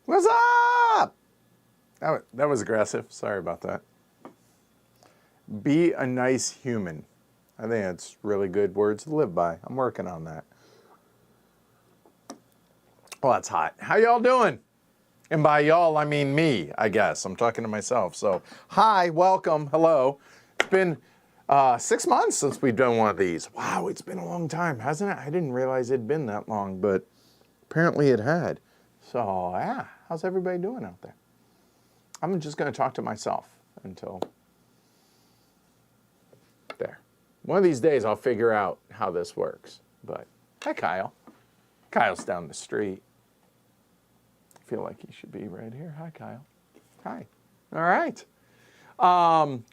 What's up? That was aggressive. Sorry about that. Be a nice human. I think that's really good words to live by. I'm working on that. Well, that's hot. How y'all doing? And by y'all, I mean me, I guess. I'm talking to myself. So, hi, welcome, hello. It's been 6 months since we've done one of these. Wow, it's been a long time, hasn't it? I didn't realize it'd been that long, but apparently it had. So, yeah, how's everybody doing out there? I'm just going to talk to myself until there. One of these days, I'll figure out how this works. But, hi, Kyle. Kyle's down the street. I feel like he should be right here. Hi, Kyle. Hi. All right.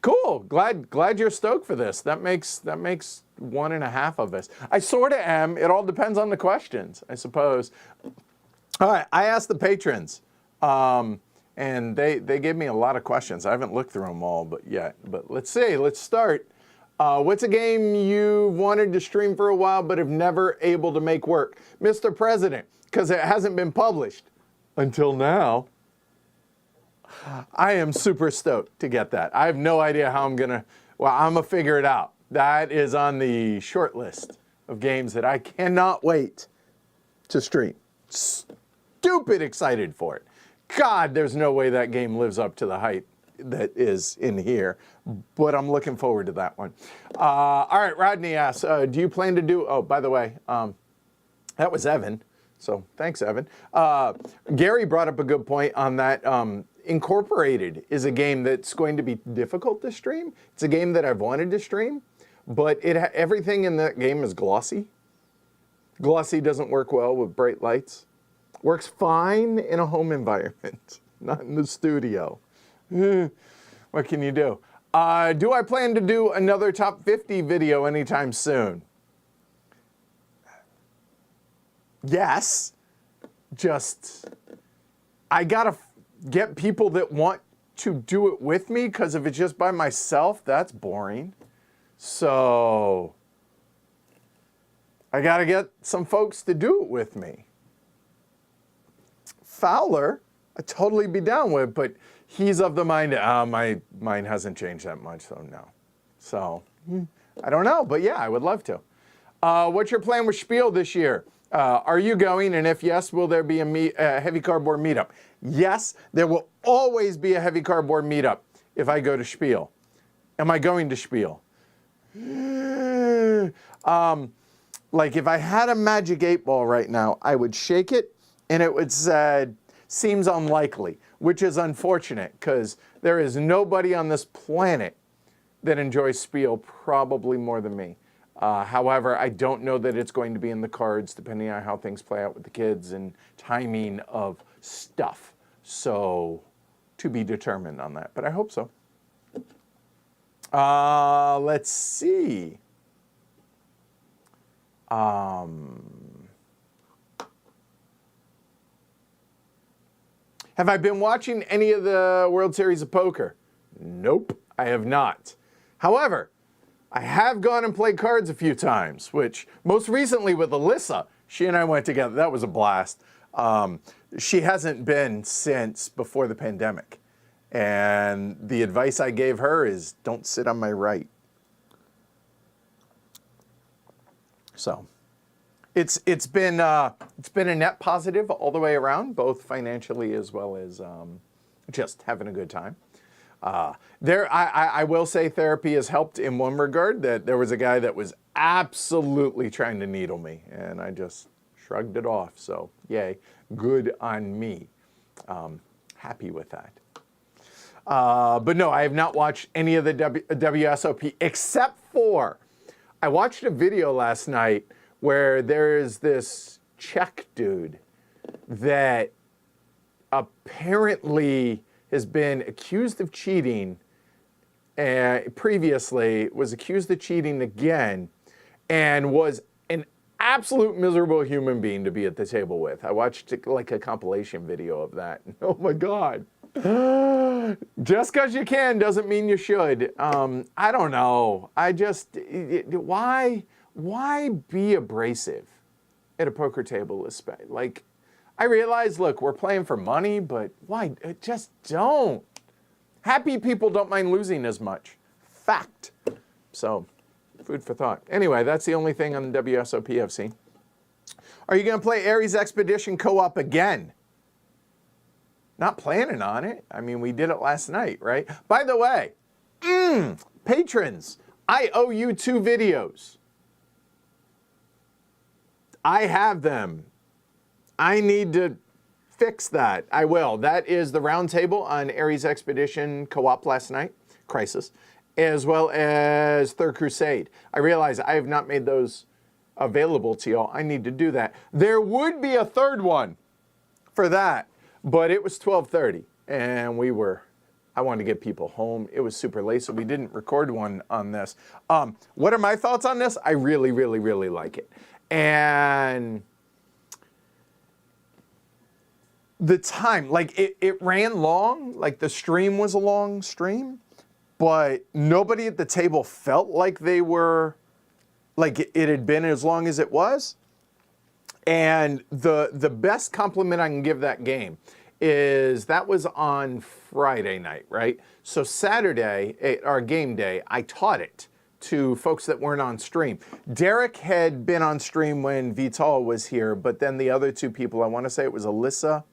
Cool. Glad you're stoked for this. That makes 1.5 of us. I sort of am. It all depends on the questions, I suppose. All right, I asked the patrons, and they gave me a lot of questions. I haven't looked through them all yet, but let's see. Let's start. What's a game you wanted to stream for a while but have never able to make work? Mr. President, because it hasn't been published until now. I am super stoked to get that. I have no idea how I'm going to figure it out. That is on the short list of games that I cannot wait to stream. Stupid excited for it. God, there's no way that game lives up to the hype that is in here, but I'm looking forward to that one. All right, Rodney asks, do you plan to do, oh, by the way, that was Evan, so thanks, Evan. Gary brought up a good point on that. Incorporated is a game that's going to be difficult to stream. It's a game that I've wanted to stream, but everything in that game is glossy. Glossy doesn't work well with bright lights. Works fine in a home environment, not in the studio. What can you do? Do I plan to do another top 50 video anytime soon? Yes. Just, I gotta get people that want to do it with me, because if it's just by myself, that's boring. So, I gotta get some folks to do it with me. Fowler, I'd totally be down with, but he's of the mind, my mind hasn't changed that much, so no. So, I don't know, but yeah, I would love to. What's your plan with Spiel this year? Are you going, and if yes, will there be a heavy cardboard meetup? Yes, there will always be a heavy cardboard meetup if I go to Spiel. Am I going to Spiel? Like if I had a magic 8-ball right now, I would shake it, and it would say, seems unlikely, which is unfortunate, because there is nobody on this planet that enjoys Spiel probably more than me. However, I don't know that it's going to be in the cards, depending on how things play out with the kids and timing of stuff. So, to be determined on that, but I hope so. Let's see. Have I been watching any of the World Series of Poker? Nope, I have not. However, I have gone and played cards a few times, which most recently with Alyssa, she and I went together. That was a blast. She hasn't been since before the pandemic. And the advice I gave her is don't sit on my right. So it's been a net positive all the way around, both financially as well as just having a good time. I will say therapy has helped in one regard, that there was a guy that was absolutely trying to needle me, and I just shrugged it off. So yay, good on me. Happy with that. But no, I have not watched any of the WSOP except for, I watched a video last night where there is this Czech dude that apparently has been accused of cheating previously, was accused of cheating again, and was an absolute miserable human being to be at the table with. I watched like a compilation video of that. Oh my God. Just because you can doesn't mean you should. I don't know. Why be abrasive at a poker table? Like, I realize, look, we're playing for money, but why? Just don't. Happy people don't mind losing as much. Fact. So, food for thought. Anyway, that's the only thing on the WSOP I've seen. Are you going to play Ares Expedition co-op again? Not planning on it. I mean, we did it last night, right? By the way, patrons, I owe you 2 videos. I have them. I need to fix that. I will. That is the roundtable on Ares Expedition co-op last night, Crisis, as well as Third Crusade. I realize I have not made those available to y'all. I need to do that. There would be a third one for that, but it was 12:30 and I wanted to get people home. It was super late, so we didn't record one on this. What are my thoughts on this? I really, really, really like it. And the time, like it ran long, like the stream was a long stream, but nobody at the table felt like they were, like it had been as long as it was. And the best compliment I can give that game is that was on Friday night, right? So Saturday, our game day, I taught it to folks that weren't on stream. Derek had been on stream when Vital was here, but then the other 2 people, I want to say it was Alyssa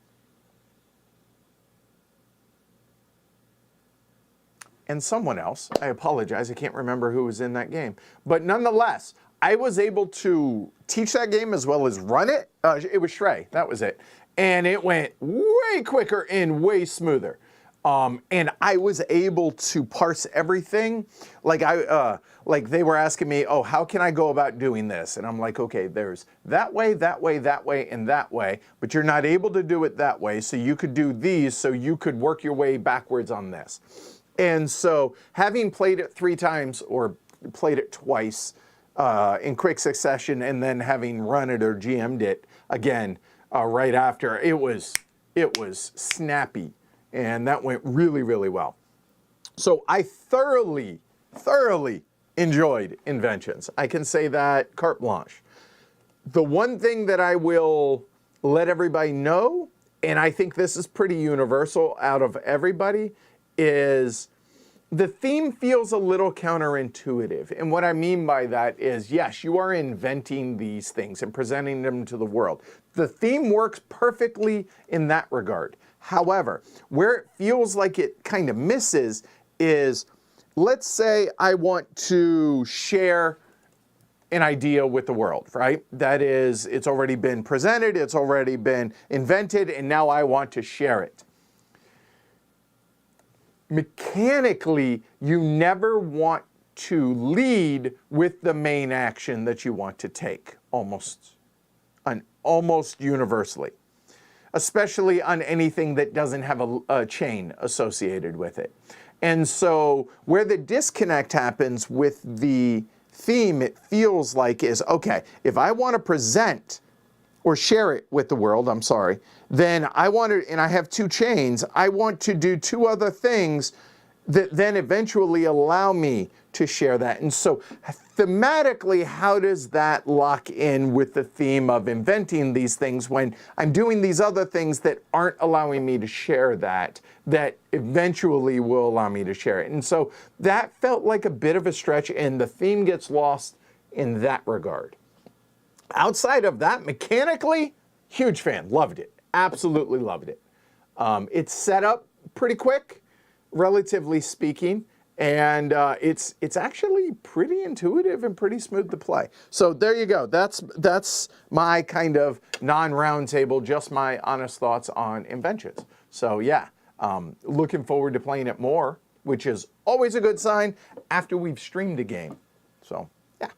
and someone else. I apologize, I can't remember who was in that game. But nonetheless, I was able to teach that game as well as run it. It was Shrey, that was it. And it went way quicker and way smoother. And I was able to parse everything. Like like they were asking me, oh, how can I go about doing this? And I'm like, okay, there's that way, that way, that way, and that way, but you're not able to do it that way. So you could do these, so you could work your way backwards on this. And so having played it 3 times or played it twice in quick succession, and then having run it or GM'd it again right after, it was snappy. And that went really, really well. So I thoroughly enjoyed Inventions. I can say that carte blanche. The one thing that I will let everybody know, and I think this is pretty universal out of everybody, is the theme feels a little counterintuitive. And what I mean by that is, yes, you are inventing these things and presenting them to the world. The theme works perfectly in that regard. However, where it feels like it kind of misses is, let's say I want to share an idea with the world, right? That is, it's already been presented, it's already been invented, and now I want to share it. Mechanically, you never want to lead with the main action that you want to take, almost universally, especially on anything that doesn't have a chain associated with it. And so where the disconnect happens with the theme, it feels like, is, okay, if I want to present or share it with the world, then I want to, and I have 2 chains, I want to do 2 other things that then eventually allow me to share that. And so thematically, how does that lock in with the theme of inventing these things when I'm doing these other things that aren't allowing me to share that eventually will allow me to share it? And so that felt like a bit of a stretch, and the theme gets lost in that regard. Outside of that, mechanically, huge fan, loved it, absolutely loved it. It's set up pretty quick, relatively speaking, and it's actually pretty intuitive and pretty smooth to play. So there you go. That's my kind of non-round table, just my honest thoughts on Inventions. So yeah, looking forward to playing it more, which is always a good sign after we've streamed a game. So yeah.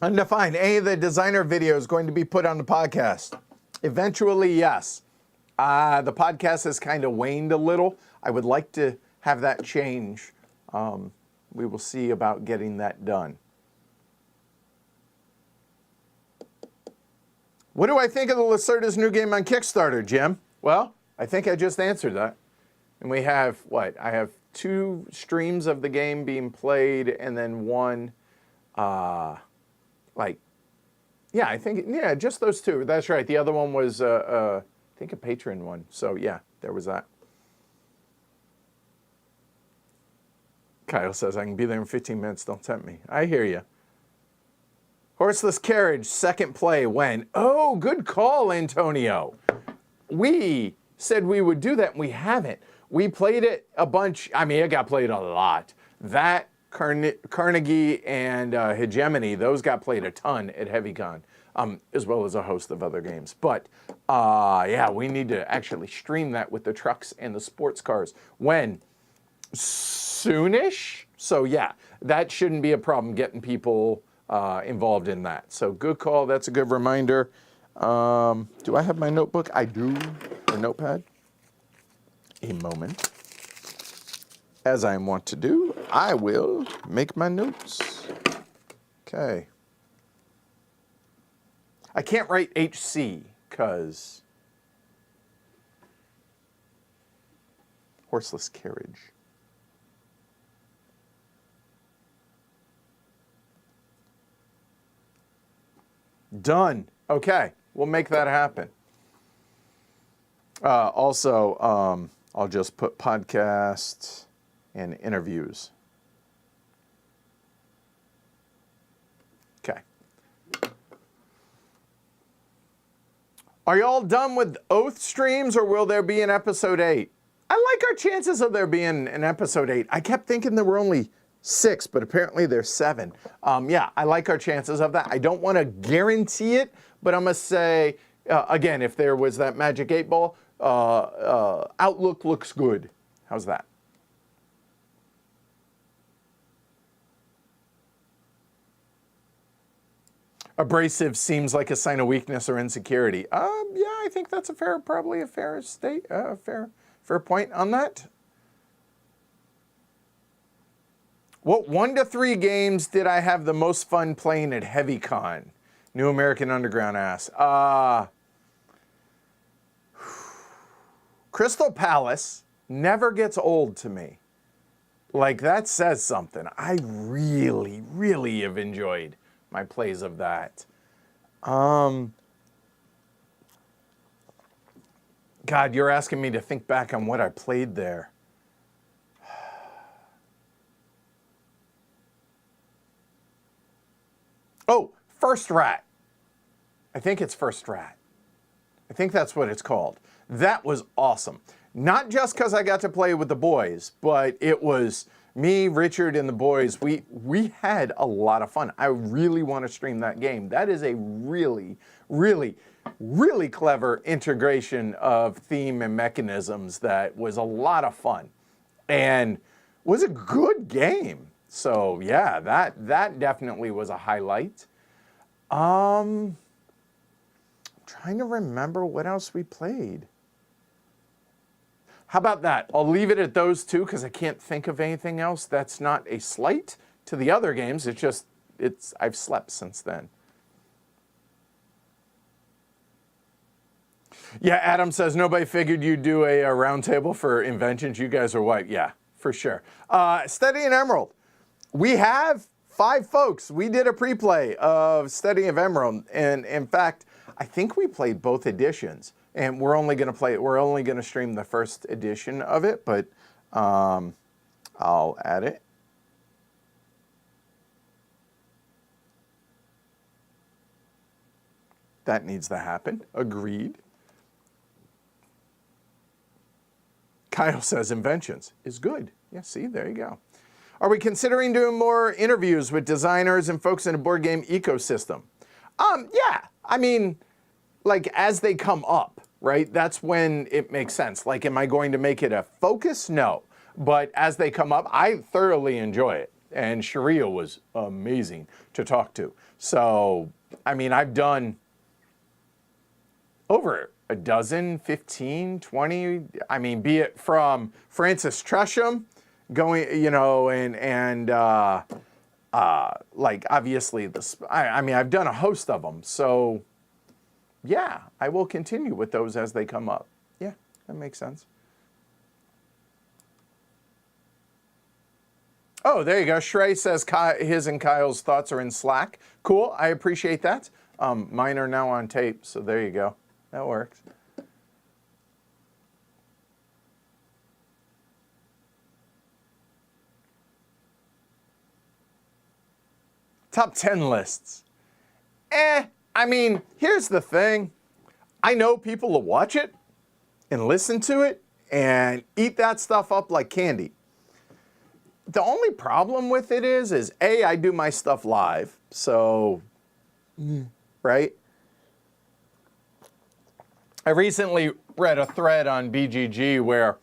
Undefined. Any of the designer videos going to be put on the podcast? Eventually, yes. The podcast has kind of waned a little. I would like to have that change. We will see about getting that done. What do I think of the Lacerda's new game on Kickstarter, Jim? Well, I think I just answered that. And we have, what? I have 2 streams of the game being played and then one, just those 2. That's right. The other one was, I think a Patreon one. So, yeah, there was that. Kyle says, I can be there in 15 minutes. Don't tempt me. I hear you. Horseless Carriage, second play when? Oh, good call, Antonio. We said we would do that, and we haven't. We played it a bunch. I mean, it got played a lot. That, Carnegie, and Hegemony, those got played a ton at HeavyCon, as well as a host of other games. But, yeah, we need to actually stream that with the trucks and the sports cars. When? Soonish. So yeah, that shouldn't be a problem getting people involved in that. So good call. That's a good reminder. Do I have my notebook? I do. Or notepad. A moment. As I want to do, I will make my notes. Okay. I can't write HC because horseless carriage. Done. Okay, we'll make that happen. Also, I'll just put podcasts and interviews. Okay. Are you all done with Oath streams, or will there be an episode 8? I like our chances of there being an episode 8. I kept thinking there were only 6, but apparently there's 7. Yeah, I like our chances of that. I don't want to guarantee it, but I'm going to say, again, if there was that magic 8 ball, outlook looks good. How's that? Abrasive seems like a sign of weakness or insecurity. Yeah, I think that's probably a fair fair point on that. What 1 to 3 games did I have the most fun playing at HeavyCon? New American Underground asks. Crystal Palace never gets old to me. Like, that says something. I really, really have enjoyed my plays of that. God, you're asking me to think back on what I played there. Oh, First Rat. I think it's First Rat. I think that's what it's called. That was awesome. Not just because I got to play with the boys, but it was me, Richard, and the boys. We had a lot of fun. I really want to stream that game. That is a really, really, really clever integration of theme and mechanisms that was a lot of fun and was a good game. So yeah, that definitely was a highlight. I'm trying to remember what else we played. How about that? I'll leave it at those 2 because I can't think of anything else. That's not a slight to the other games. It's just, I've slept since then. Yeah, Adam says, nobody figured you'd do a roundtable for inventions. You guys are white. Yeah, for sure. Steady and Emerald. We have 5 folks. We did a pre-play of Steady of Emerald. And in fact, I think we played both editions. And we're only going to stream the first edition of it, but I'll add it. That needs to happen. Agreed. Kyle says inventions is good. Yeah, see, there you go. Are we considering doing more interviews with designers and folks in the board game ecosystem? Yeah, I mean, like as they come up, right? That's when it makes sense. Like, am I going to make it a focus? No. But as they come up, I thoroughly enjoy it. And Sharia was amazing to talk to. So, I mean, I've done over a dozen, 15, 20, I mean, be it from Francis Tresham going, you know, and like obviously I mean, I've done a host of them. So yeah, I will continue with those as they come up. Yeah, that makes sense. Oh, there you go. Shrey says his and Kyle's thoughts are in Slack. Cool, I appreciate that. Mine are now on tape, so there you go. That works. Top 10 lists. I mean, here's the thing. I know people will watch it and listen to it and eat that stuff up like candy. The only problem with it is A, I do my stuff live, so, right? I recently read a thread on BGG where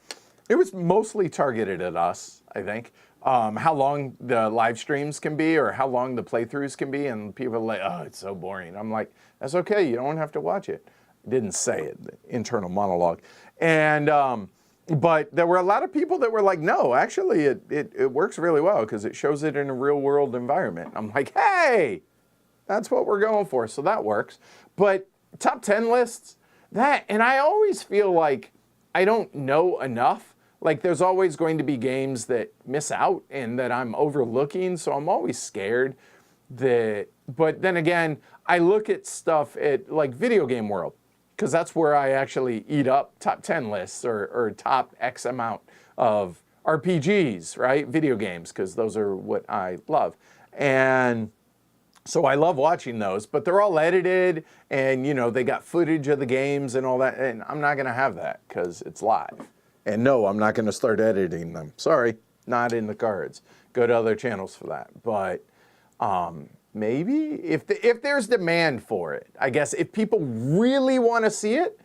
it was mostly targeted at us, I think, how long the live streams can be or how long the playthroughs can be, and people are like, oh, it's so boring. I'm like, that's okay, you don't have to watch it. I didn't say it, the internal monologue. And, but there were a lot of people that were like, no, actually it works really well because it shows it in a real world environment. I'm like, hey, that's what we're going for, so that works. But top 10 lists, and I always feel like I don't know enough. Like there's always going to be games that miss out and that I'm overlooking, so I'm always scared that, but then again, I look at stuff at like video game world, because that's where I actually eat up top 10 lists or top X amount of RPGs, right? Video games, because those are what I love. And so I love watching those, but they're all edited and, you know, they got footage of the games and all that. And I'm not going to have that because it's live. And no, I'm not going to start editing them. Sorry, not in the cards. Go to other channels for that. But maybe if there's demand for it, I guess if people really want to see it,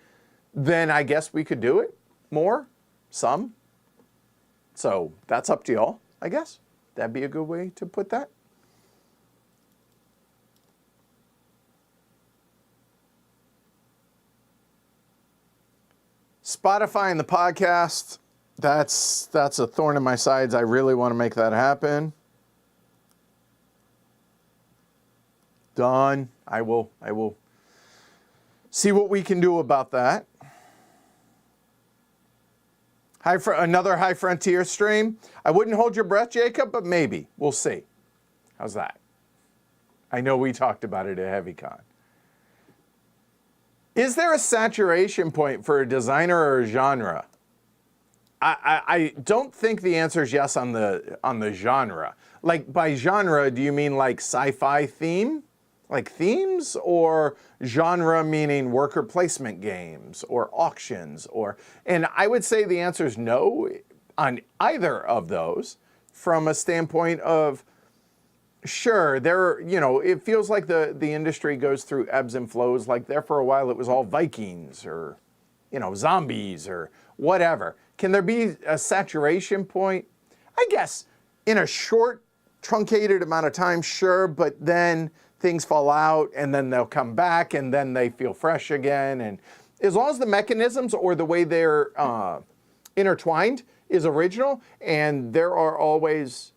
then I guess we could do it more, some. So that's up to y'all, I guess. That'd be a good way to put that. Spotify and the podcast, that's a thorn in my sides. I really want to make that happen. Done. I will see what we can do about that. Another High Frontier stream. I wouldn't hold your breath, Jacob, but maybe. We'll see. How's that? I know we talked about it at HeavyCon. Is there a saturation point for a designer or a genre? I don't think the answer is yes on the genre. Like by genre, do you mean like sci-fi theme? Like themes, or genre meaning worker placement games or auctions, and I would say the answer is no on either of those from a standpoint of, sure, it feels like the industry goes through ebbs and flows. Like there for a while it was all Vikings or, zombies or whatever. Can there be a saturation point? I guess in a short, truncated amount of time, sure, but then things fall out and then they'll come back and then they feel fresh again. And as long as the mechanisms or the way they're intertwined is original and there are always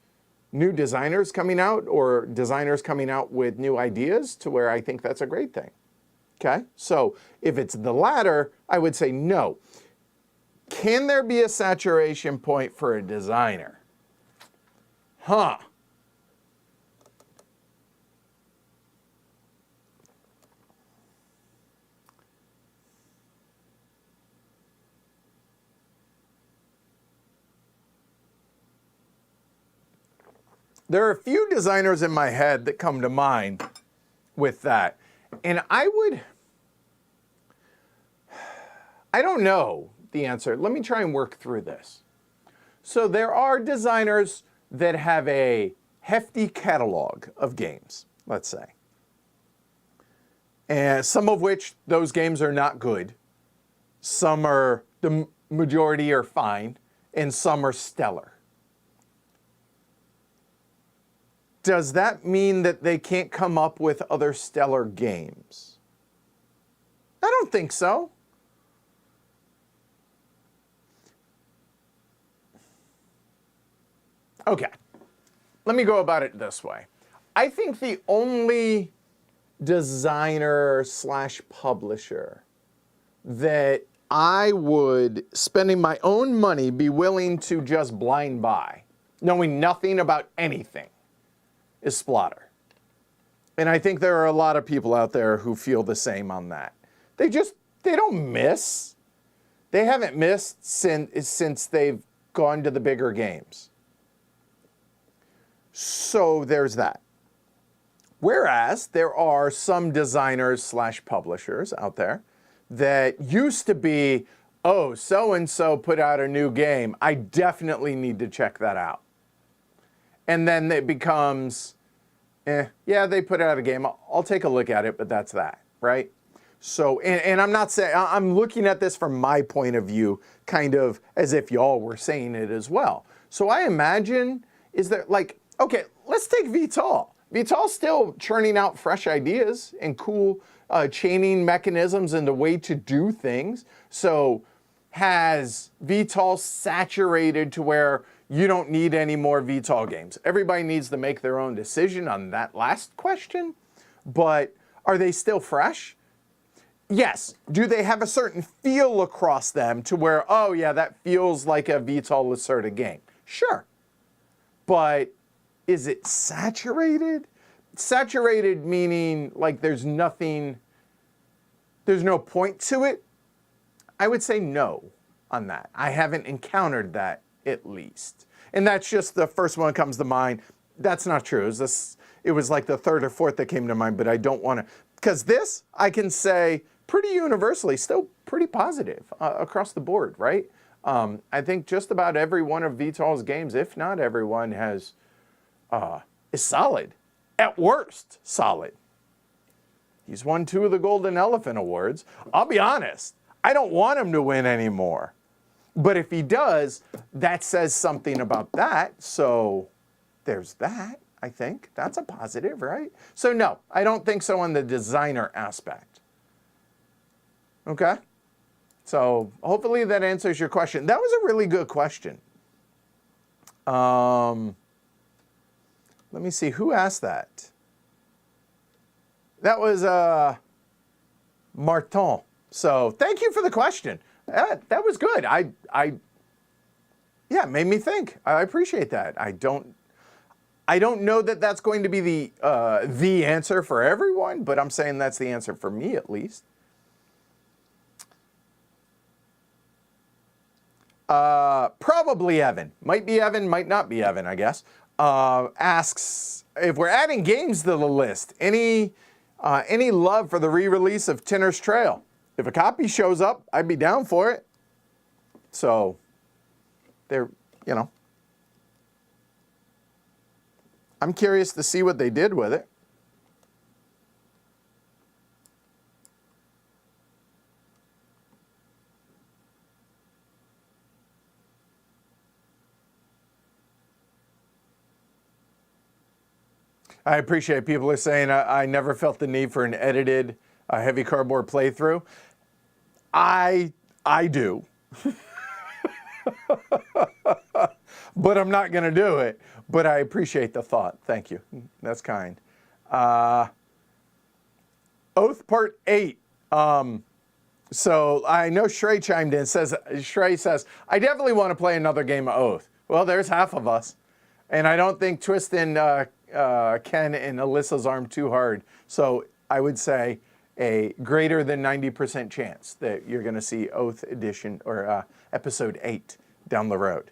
new designers coming out or designers coming out with new ideas, to where I think that's a great thing. Okay, so if it's the latter, I would say no. Can there be a saturation point for a designer? There are a few designers in my head that come to mind with that. And I don't know the answer. Let me try and work through this. So there are designers that have a hefty catalog of games, let's say. And some of which those games are not good. Some are, the majority are fine, and some are stellar. does that mean that they can't come up with other stellar games? I don't think so. Okay, let me go about it this way. I think the only designer slash publisher that I would, spending my own money, be willing to just blind buy, knowing nothing about anything, is Splotter. And I think there are a lot of people out there who feel the same on that. They don't miss. They haven't missed since they've gone to the bigger games. So there's that. Whereas there are some designers slash publishers out there that used to be, oh, so-and-so put out a new game, I definitely need to check that out. And then it becomes, yeah, they put out a game, I'll take a look at it, but that's that, right? So, and I'm not saying, I'm looking at this from my point of view, kind of as if y'all were saying it as well. So I imagine, is there like, okay, let's take Vital. Vital's still churning out fresh ideas and cool chaining mechanisms and the way to do things. So has Vital saturated to where you don't need any more Vital games? Everybody needs to make their own decision on that last question, but are they still fresh? Yes. Do they have a certain feel across them to where, oh yeah, that feels like a Vital Lacerda game? Sure. But is it saturated? Saturated meaning like there's nothing, there's no point to it? I would say no on that. I haven't encountered that at least. And that's just the first one that comes to mind. That's not true. It was like the third or fourth that came to mind, but I don't want to, because this I can say pretty universally, still pretty positive across the board, right? I think just about every one of Vital's games, if not everyone, is solid. At worst, solid. He's won 2 of the Golden Elephant Awards. I'll be honest, I don't want him to win anymore. But if he does, that says something about that. So there's that, I think. That's a positive, right? So no, I don't think so on the designer aspect. Okay? So hopefully that answers your question. That was a really good question. Let me see, who asked that? That was Martin. So thank you for the question. That was good. Yeah, it made me think. I appreciate that. I don't know that that's going to be the answer for everyone, but I'm saying that's the answer for me at least. Probably Evan. Might be Evan, might not be Evan, I guess. Asks if we're adding games to the list, any love for the re-release of Tinner's Trail? If a copy shows up, I'd be down for it. So, they're, you know, I'm curious to see what they did with it. I appreciate people are saying I never felt the need for an edited heavy cardboard playthrough. I do. But I'm not going to do it. But I appreciate the thought. Thank you. That's kind. Oath Part 8. So I know Shrey chimed in. Shrey says, I definitely want to play another game of Oath. Well, there's half of us. And I don't think twisting Ken and Alyssa's arm too hard. So I would say a greater than 90% chance that you're going to see Oath Edition or Episode 8 down the road.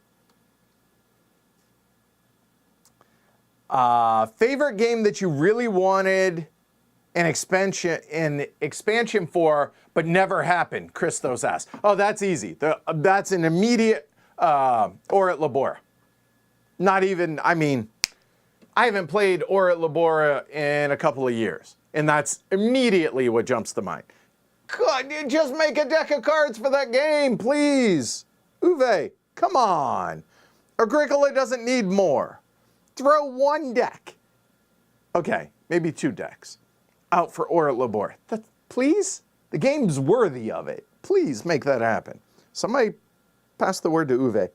Favorite game that you really wanted an expansion for, but never happened? Christos asked. Oh, that's easy. That's an immediate Or at Labora. Not even, I mean, I haven't played Or at Labora in a couple of years, and that's immediately what jumps to mind. God, just make a deck of cards for that game, please. Uwe, come on. Agricola doesn't need more. Throw one deck Okay, maybe 2 decks out for Ora Labor. Please? The game's worthy of it. Please make that happen. Somebody pass the word to Uwe.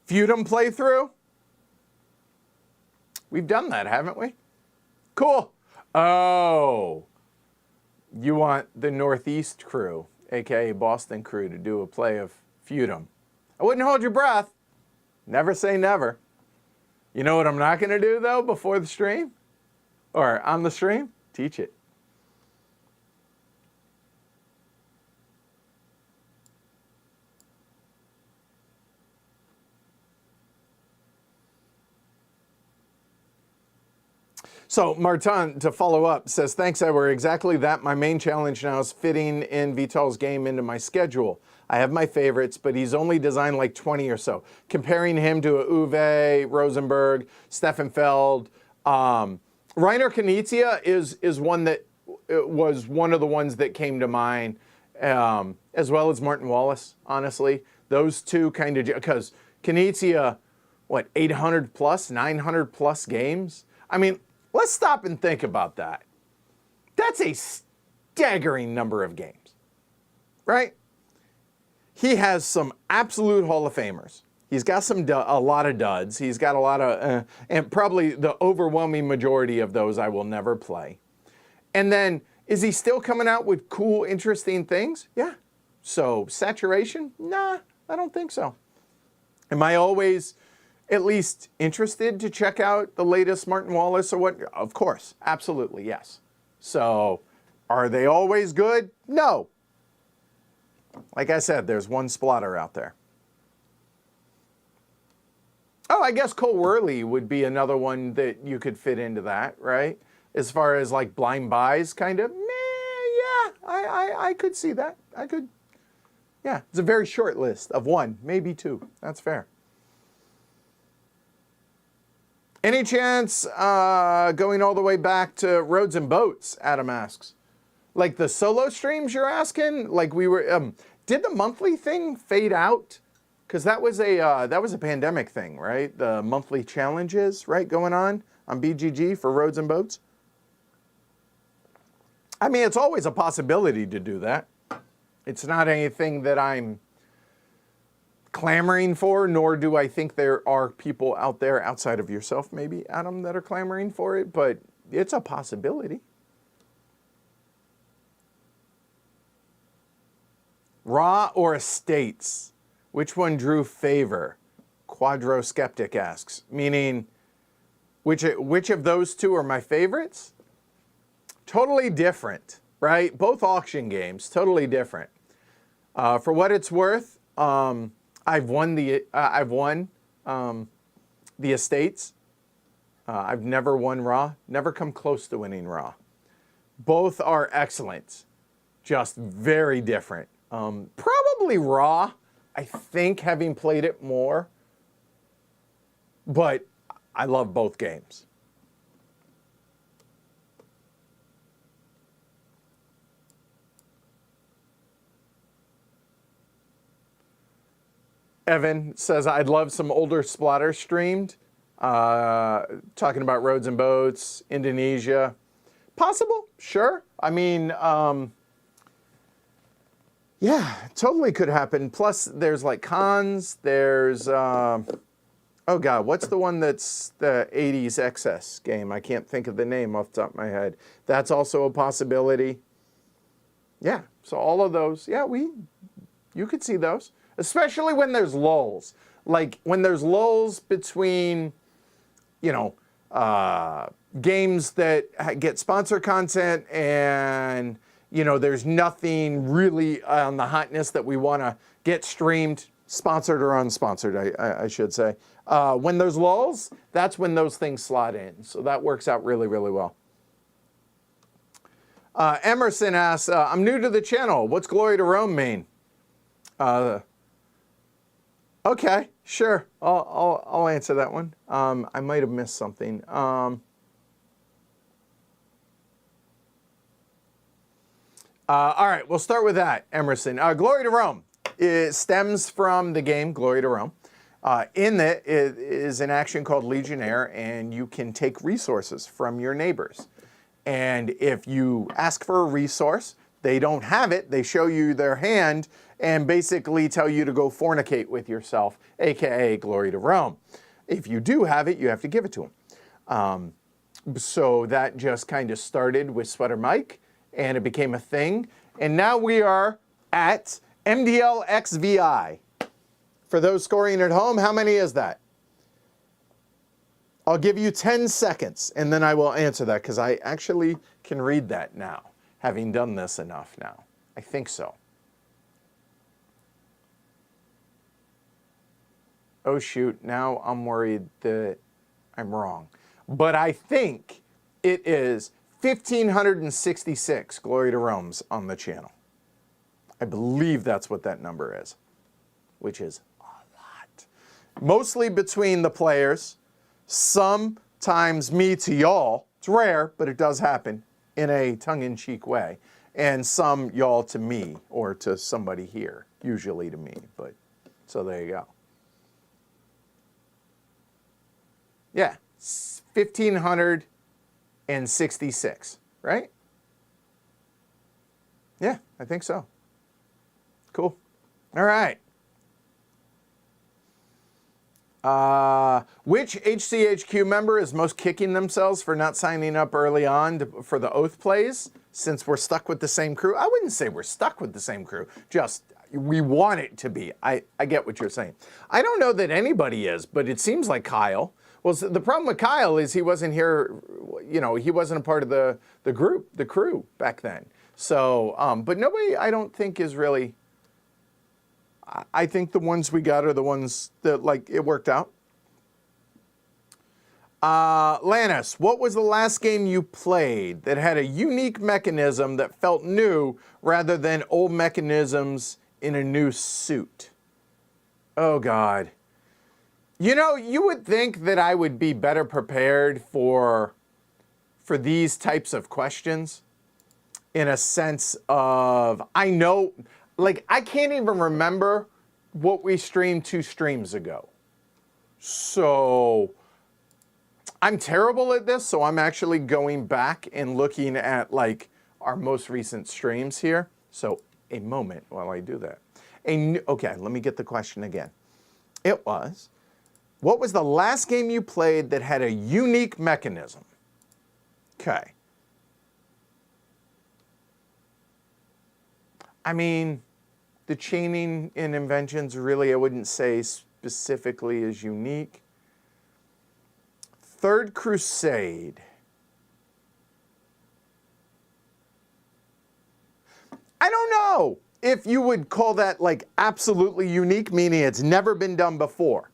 Feudum playthrough? We've done that, haven't we? Cool. Oh, you want the Northeast crew, aka Boston crew, to do a play of Feudum. I wouldn't hold your breath. Never say never. You know what I'm not going to do, though, before the stream? Or on the stream? Teach it. So Martin, to follow up, says, thanks, Edward. Exactly that. My main challenge now is fitting in Vital's game into my schedule. I have my favorites, but he's only designed like 20 or so. Comparing him to a Uwe, Rosenberg, Steffenfeld. Rainer Knizia is one that was one of the ones that came to mind, as well as Martin Wallace, honestly. Those two kind of, because Knizia, what, 800 plus, 900 plus games? I mean, let's stop and think about that. That's a staggering number of games, right? He has some absolute Hall of Famers. He's got a lot of duds. He's got a lot of, and probably the overwhelming majority of those I will never play. And then, is he still coming out with cool, interesting things? Yeah. So, saturation? Nah, I don't think so. Am I always at least interested to check out the latest Martin Wallace or what? Of course, absolutely, yes. So, are they always good? No. Like I said, there's one Splotter out there. Oh, I guess Cole Worley would be another one that you could fit into that, right? As far as like blind buys, kind of, yeah, I could see that. I could, yeah. It's a very short list of 1, maybe 2. That's fair. Any chance going all the way back to Roads and Boats, Adam asks. Like the solo streams you're asking? Like we were, did the monthly thing fade out? Because that was a pandemic thing, right? The monthly challenges, right, going on BGG for Roads and Boats. I mean, it's always a possibility to do that. It's not anything that I'm clamoring for, nor do I think there are people out there outside of yourself, maybe, Adam, that are clamoring for it, but it's a possibility. Raw or Estates? Which one drew favor? Quadro Skeptic asks. Meaning, which of those two are my favorites? Totally different, right? Both auction games, totally different. For what it's worth, I've won the Estates. I've never won Raw. Never come close to winning Raw. Both are excellent, just very different. Probably Raw, I think, having played it more, but I love both games. Evan says, I'd love some older Splotter streamed, talking about Roads and Boats, Indonesia. Possible, sure. I mean, yeah, totally could happen. Plus, there's like cons. There's, oh God, what's the one that's the 80s excess game? I can't think of the name off the top of my head. That's also a possibility. Yeah, so all of those, yeah, you could see those. Especially when there's lulls. Like when there's lulls between, you know, games that get sponsor content and, you know, there's nothing really on the hotness that we want to get streamed, sponsored or unsponsored, I should say. When there's lulls, that's when those things slot in. So that works out really, really well. Emerson asks, I'm new to the channel. What's Glory to Rome mean? Okay, sure. I'll answer that one. I might have missed something. All right, we'll start with that, Emerson. Glory to Rome. It stems from the game Glory to Rome. In it is an action called Legionnaire, and you can take resources from your neighbors. And if you ask for a resource, they don't have it, they show you their hand and basically tell you to go fornicate with yourself, aka Glory to Rome. If you do have it, you have to give it to them. So that just kind of started with Sweater Mike, and it became a thing. And now we are at MDL XVI. For those scoring at home, how many is that? I'll give you 10 seconds, and then I will answer that, because I actually can read that now, having done this enough now. I think so. Oh, shoot, now I'm worried that I'm wrong. But I think it is 1,566 Glory to Rome's on the channel. I believe that's what that number is, which is a lot. Mostly between the players, sometimes me to y'all. It's rare, but it does happen in a tongue-in-cheek way. And some y'all to me, or to somebody here, usually to me. But so there you go. Yeah, 1,566, right? Yeah, I think so. Cool. All right. Which HCHQ member is most kicking themselves for not signing up early on for the Oath plays, since we're stuck with the same crew? I wouldn't say we're stuck with the same crew, just we want it to be. I get what you're saying. I don't know that anybody is, but it seems like Kyle. Well, the problem with Kyle is he wasn't here, you know, he wasn't a part of the group, the crew back then. So, but nobody, I don't think, is really, I think the ones we got are the ones that, like, it worked out. Lannis, what was the last game you played that had a unique mechanism that felt new rather than old mechanisms in a new suit? Oh, God. You know, you would think that I would be better prepared for these types of questions, in a sense of, I know, like, I can't even remember what we streamed 2 streams ago. So I'm terrible at this, so I'm actually going back and looking at, like, our most recent streams here. So a moment while I do that. Okay, let me get the question again. It was, what was the last game you played that had a unique mechanism? Okay. I mean, the chaining in Inventions, really, I wouldn't say specifically is unique. Third Crusade. I don't know if you would call that, like, absolutely unique, meaning it's never been done before.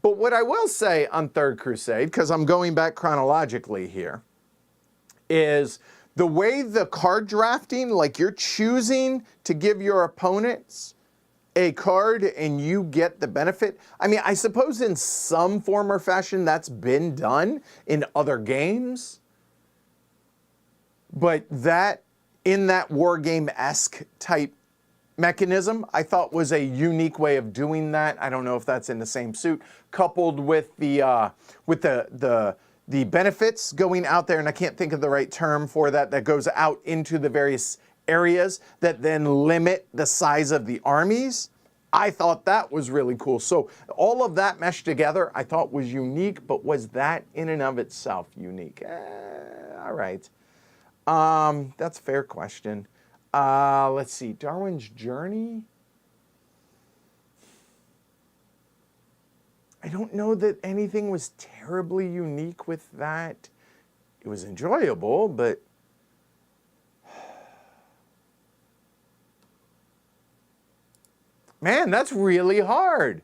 But what I will say on Third Crusade, because I'm going back chronologically here, is the way the card drafting, like, you're choosing to give your opponents a card and you get the benefit. I mean, I suppose in some form or fashion that's been done in other games. But that, in that war game-esque type mechanism, I thought was a unique way of doing that. I don't know if that's in the same suit, coupled with the benefits going out there, and I can't think of the right term for that, that goes out into the various areas that then limit the size of the armies. I thought that was really cool. So all of that meshed together, I thought was unique, but was that in and of itself unique? All right. That's a fair question. Let's see, Darwin's Journey. I don't know that anything was terribly unique with that. It was enjoyable, but man, that's really hard.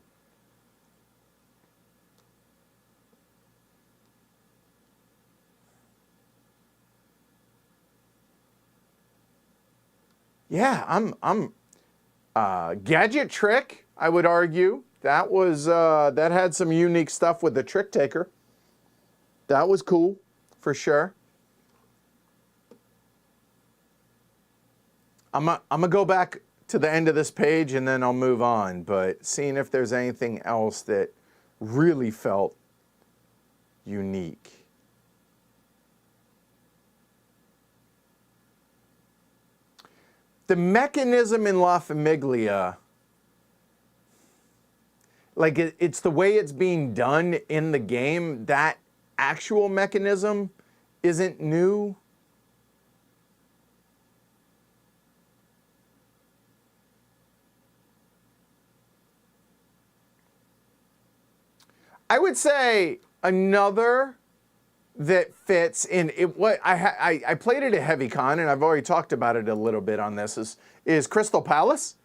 Yeah, I'm Gadget Trick, I would argue. That was, that had some unique stuff with the Trick Taker. That was cool, for sure. I'm gonna go back to the end of this page and then I'll move on, but seeing if there's anything else that really felt unique. The mechanism in La Famiglia, like it's the way it's being done in the game, that actual mechanism isn't new. I would say another that fits in it. What I played it at HeavyCon, and I've already talked about it a little bit on this. Is Crystal Palace.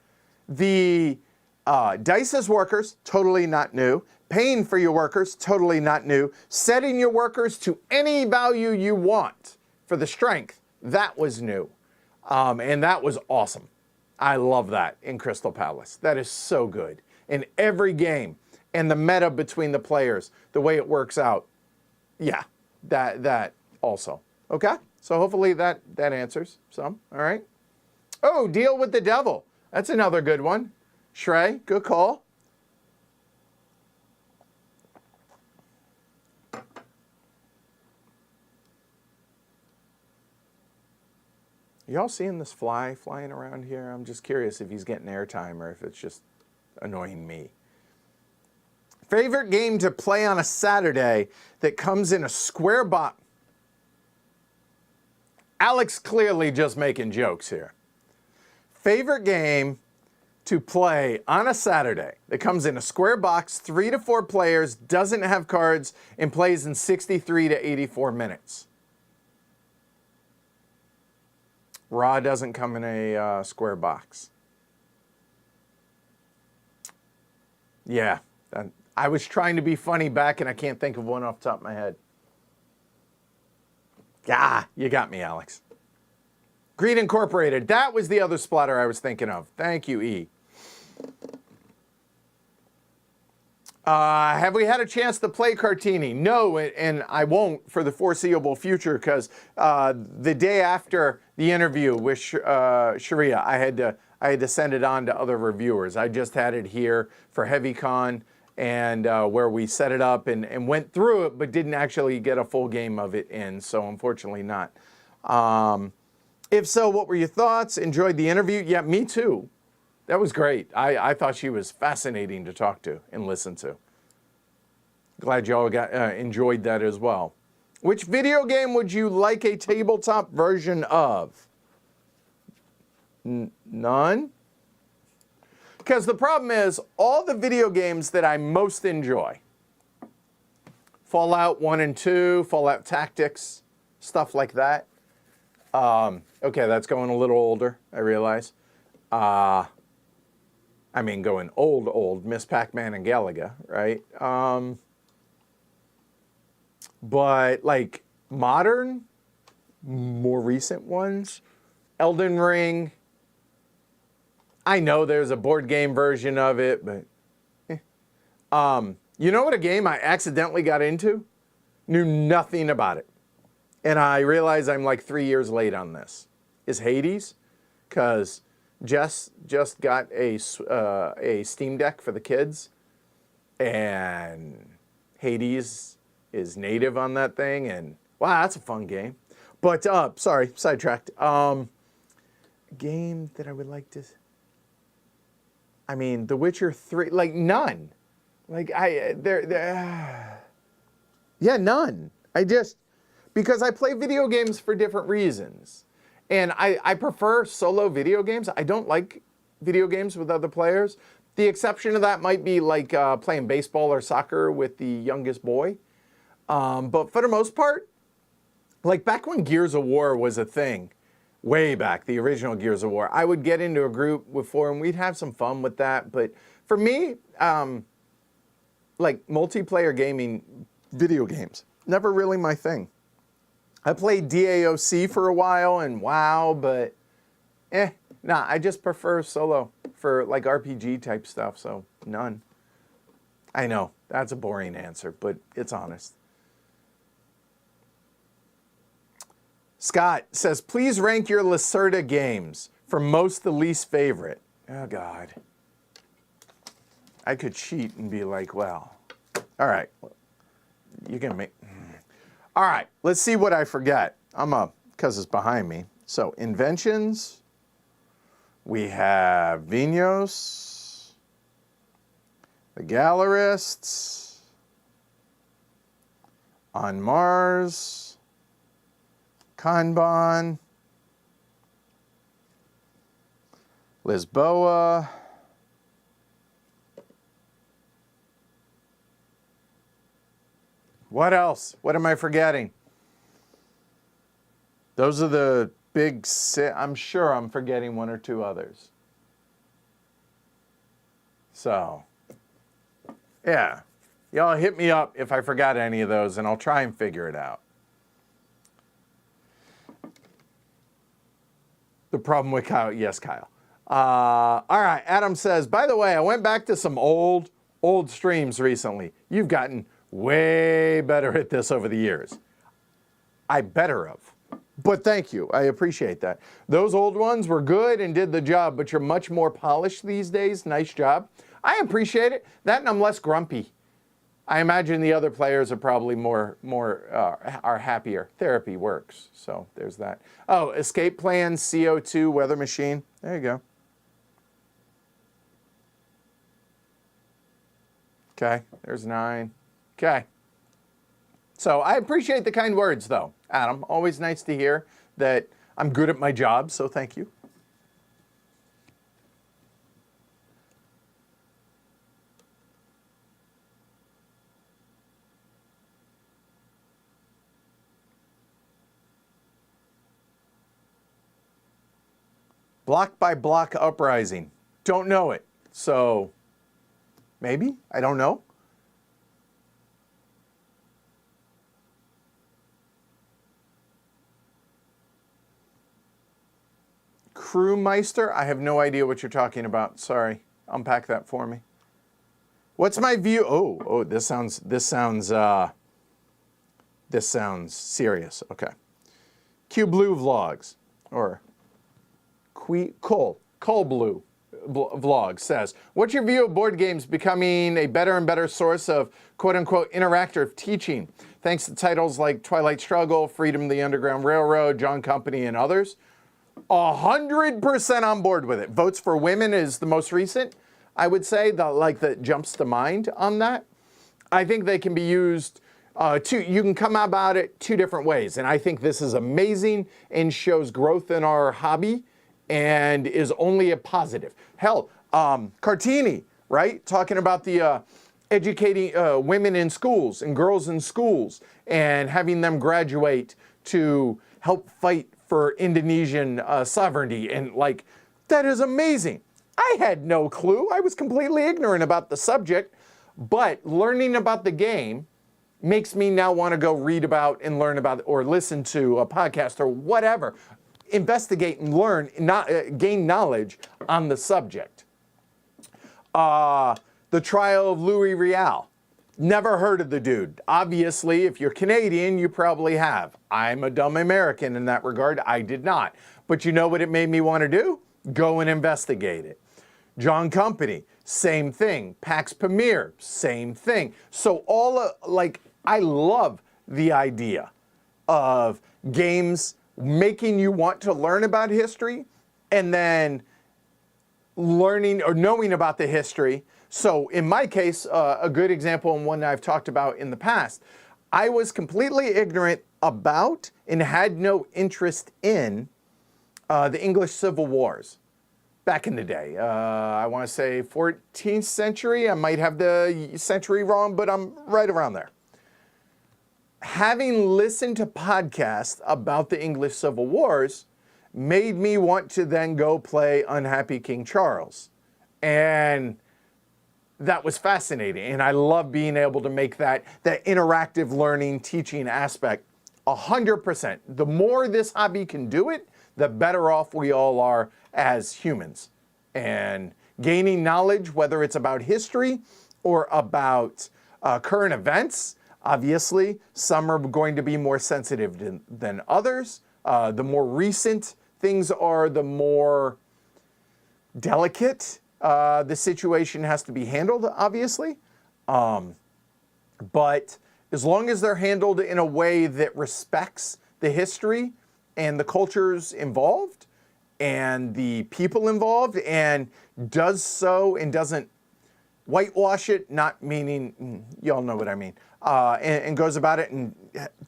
The dice as workers, totally not new. Paying for your workers, totally not new. Setting your workers to any value you want for the strength, that was new, and that was awesome. I love that in Crystal Palace. That is so good in every game. And the meta between the players, the way it works out. Yeah, that also. Okay, so hopefully that answers some, all right? Oh, Deal with the Devil. That's another good one. Shrey, good call. Y'all seeing this fly flying around here? I'm just curious if he's getting airtime or if it's just annoying me. Favorite game to play on a Saturday that comes in a square box. Alex clearly just making jokes here. Favorite game to play on a Saturday that comes in a square box, 3 to 4 players, doesn't have cards, and plays in 63 to 84 minutes. Raw doesn't come in a square box. Yeah. I was trying to be funny back, and I can't think of one off the top of my head. Ah, you got me, Alex. Greed Incorporated. That was the other Splotter I was thinking of. Thank you, E. Have we had a chance to play Cartini? No, and I won't for the foreseeable future because the day after the interview with Sharia, I had to send it on to other reviewers. I just had it here for HeavyCon, and where we set it up and went through it, but didn't actually get a full game of it in, so unfortunately not. If so, what were your thoughts? Enjoyed the interview? Yeah, me too. That was great. I thought she was fascinating to talk to and listen to. Glad y'all enjoyed that as well. Which video game would you like a tabletop version of? None? Because the problem is, all the video games that I most enjoy, Fallout 1 and 2, Fallout Tactics, stuff like that. Okay, that's going a little older, I realize. I mean, going old, Miss Pac-Man and Galaga, right? But like modern, more recent ones, Elden Ring. I know there's a board game version of it, but you know what a game I accidentally got into? Knew nothing about it. And I realize I'm like 3 years late on this. Is Hades? Because Jess just got a Steam Deck for the kids, and Hades is native on that thing, and wow, that's a fun game. But sorry, sidetracked. Game that I would like to. I mean, The Witcher 3, like none. Like yeah, none. Because I play video games for different reasons. And I prefer solo video games. I don't like video games with other players. The exception to that might be like playing baseball or soccer with the youngest boy. But for the most part, like back when Gears of War was a thing, way back, the original Gears of War, I would get into a group with 4 and we'd have some fun with that. But for me, like multiplayer gaming, video games, never really my thing. I played DAOC for a while and WoW, but I just prefer solo for like RPG type stuff, so none. I know, that's a boring answer, but it's honest. Scott says, please rank your Lacerda games From most to least favorite. Oh, God. I could cheat and be like, well, all right. You can make... All right, let's see what I forget. Because it's behind me. So, inventions. We have Vinos. The Gallerists. On Mars. Kanban. Lisboa. What else? What am I forgetting? Those are the big I'm sure I'm forgetting one or two others. So, yeah. Y'all hit me up if I forgot any of those, and I'll try and figure it out. The problem with Kyle, yes, Kyle. All right, Adam says, by the way, I went back to some old streams recently. You've gotten way better at this over the years. I better have. But thank you. I appreciate that. Those old ones were good and did the job, but you're much more polished these days. Nice job. I appreciate it. That and I'm less grumpy. I imagine the other players are probably are happier. Therapy works. So there's that. Oh, escape plan, CO2, weather machine. There you go. Okay, there's 9. Okay. So I appreciate the kind words, though, Adam. Always nice to hear that I'm good at my job, so thank you. Block by block uprising. Don't know it. So maybe? I don't know. Crewmeister? I have no idea what you're talking about. Sorry. Unpack that for me. What's my view? Oh, this sounds serious. Okay. Q Blue Vlogs, or Cole Blue Vlog says, what's your view of board games becoming a better and better source of quote-unquote interactive teaching, thanks to titles like Twilight Struggle, Freedom of the Underground Railroad, John Company, and others? 100% on board with it. Votes for Women is the most recent, I would say, that jumps to mind on that. I think they can be used you can come about it 2 different ways, and I think this is amazing and shows growth in our hobby and is only a positive. Hell, Cartini, right? Talking about the educating women in schools and girls in schools and having them graduate to help fight for Indonesian sovereignty. And that is amazing. I had no clue. I was completely ignorant about the subject, but learning about the game makes me now want to go read about and learn about or listen to a podcast or whatever. Investigate and learn, gain knowledge on the subject. The Trial of Louis Riel. Never heard of the dude. Obviously, if you're Canadian, you probably have. I'm a dumb American in that regard. I did not. But you know what it made me want to do? Go and investigate it. John Company, same thing. Pax Pamir, same thing. So I love the idea of games making you want to learn about history and then learning or knowing about the history. So in my case, a good example and one that I've talked about in the past, I was completely ignorant about and had no interest in the English Civil Wars back in the day. I want to say 14th century. I might have the century wrong, but I'm right around there. Having listened to podcasts about the English Civil Wars made me want to then go play Unhappy King Charles. And that was fascinating. And I love being able to make that interactive learning, teaching aspect 100%. The more this hobby can do it, the better off we all are as humans. And gaining knowledge, whether it's about history or about current events. Obviously, some are going to be more sensitive than others. The more recent things are the more delicate the situation has to be handled, obviously. But as long as they're handled in a way that respects the history and the cultures involved and the people involved, and does so and doesn't whitewash it, not meaning, y'all know what I mean, and goes about it and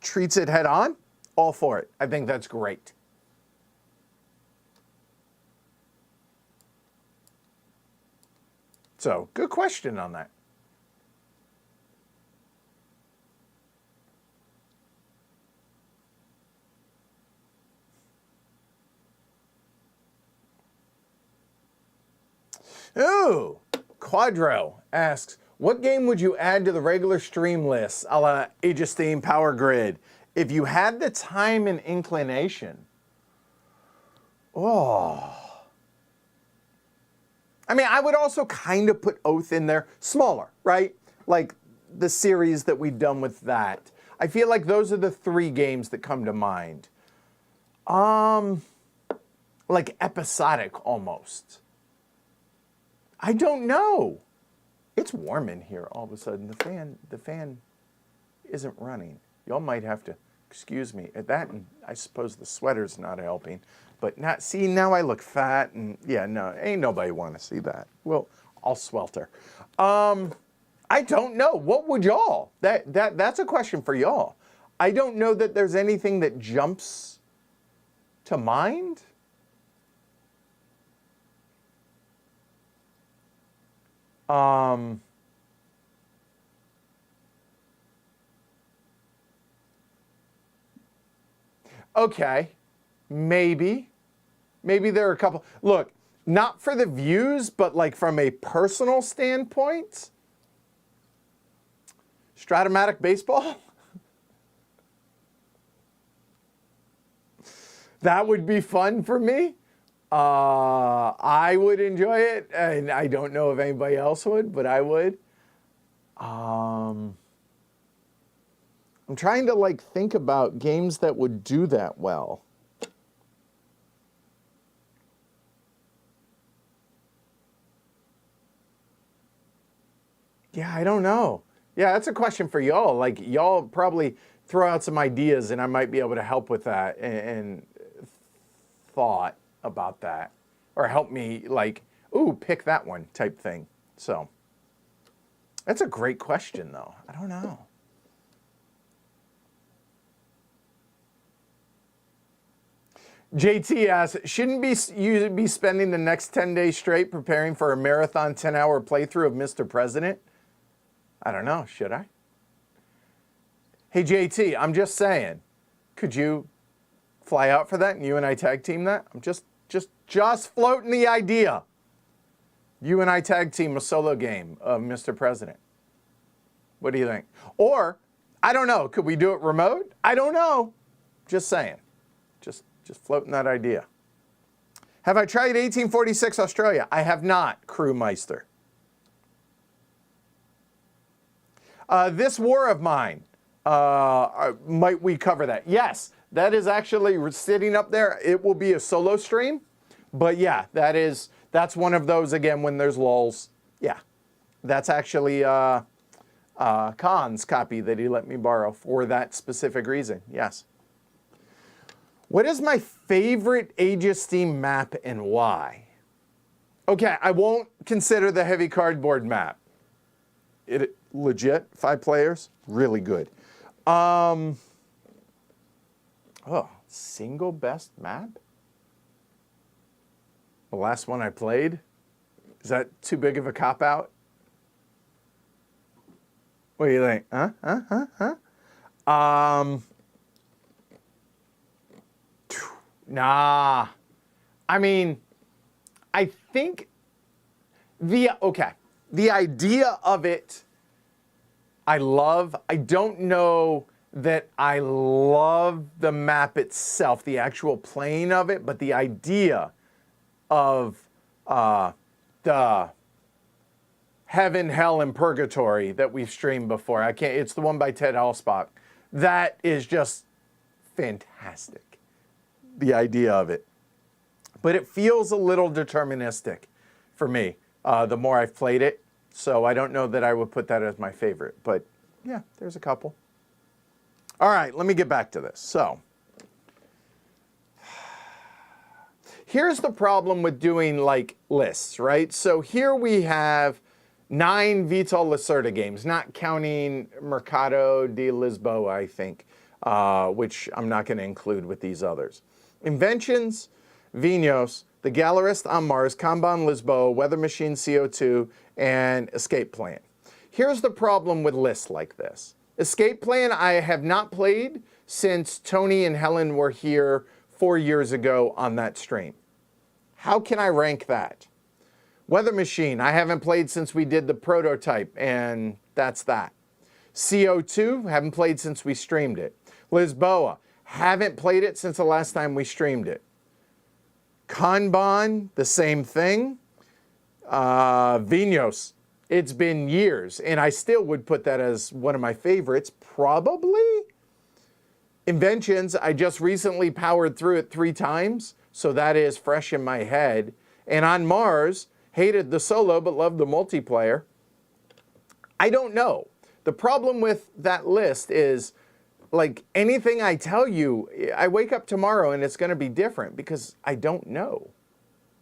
treats it head on, all for it. I think that's great. So, good question on that. Ooh, Quadro asks, what game would you add to the regular stream list, a la Age of Steam, Power Grid, if you had the time and inclination? Oh. I mean, I would also kind of put Oath in there, smaller, right? Like the series that we've done with that. I feel like those are the three games that come to mind. Like episodic almost. I don't know. It's warm in here all of a sudden. The fan isn't running. Y'all might have to excuse me at that, and I suppose the sweater's not helping. But not, see, now I look fat, and yeah, no, ain't nobody want to see that. Well, I'll swelter. I don't know. What would y'all? That's a question for y'all. I don't know that there's anything that jumps to mind. Okay, maybe there are a couple. Look, not for the views, but like from a personal standpoint, Stratomatic Baseball. That would be fun for me. I would enjoy it, and I don't know if anybody else would, but I would. I'm trying to like think about games that would do that well. Yeah, I don't know. Yeah, that's a question for y'all. Like, y'all probably throw out some ideas, and I might be able to help with that and thought about that, or help me like, ooh, pick that one type thing. So that's a great question, though. I don't know. JT asks, shouldn't you be spending the next 10 days straight preparing for a marathon 10-hour playthrough of Mr. President? I don't know, should I? Hey, JT, I'm just saying, could you fly out for that and you and I tag team that? I'm just floating the idea. You and I tag team a solo game of Mr. President. What do you think? Or, I don't know, could we do it remote? I don't know. Just saying. Just floating that idea. Have I tried 1846 Australia? I have not, Crewmeister. This war of mine, might we cover that? Yes, that is actually sitting up there. It will be a solo stream, but yeah, that's one of those, again, when there's lulls. Yeah, that's actually Khan's copy that he let me borrow for that specific reason, yes. What is my favorite Age of Steam map and why? Okay, I won't consider the heavy cardboard map. It legit, 5 players, really good. Single best map? The last one I played? Is that too big of a cop-out? What do you think? Nah. I mean, I think the idea of it, I love. I don't know that I love the map itself, the actual playing of it, but the idea of the Heaven, Hell, and Purgatory that we've streamed before. It's the one by Ted Alspach. That is just fantastic. The idea of it. but it feels a little deterministic for me the more I've played it. So I don't know that I would put that as my favorite, but yeah, there's a couple. All right, let me get back to this. So here's the problem with doing like lists, right? So here we have 9 Vital Lacerda games, not counting Mercado de Lisboa, I think, which I'm not going to include with these others. Inventions, Vinhos, The Gallerist on Mars, Kanban Lisboa, Weather Machine CO2, and Escape Plan. Here's the problem with lists like this. Escape Plan I have not played since Tony and Helen were here 4 years ago on that stream. How can I rank that? Weather Machine, I haven't played since we did the prototype, and that's that. CO2, haven't played since we streamed it. Lisboa, haven't played it since the last time we streamed it. Kanban, the same thing. Vinhos, it's been years, and I still would put that as one of my favorites, probably. Inventions, I just recently powered through it 3 times, so that is fresh in my head. And on Mars, hated the solo but loved the multiplayer. I don't know. The problem with that list is, like anything I tell you, I wake up tomorrow and it's going to be different because I don't know.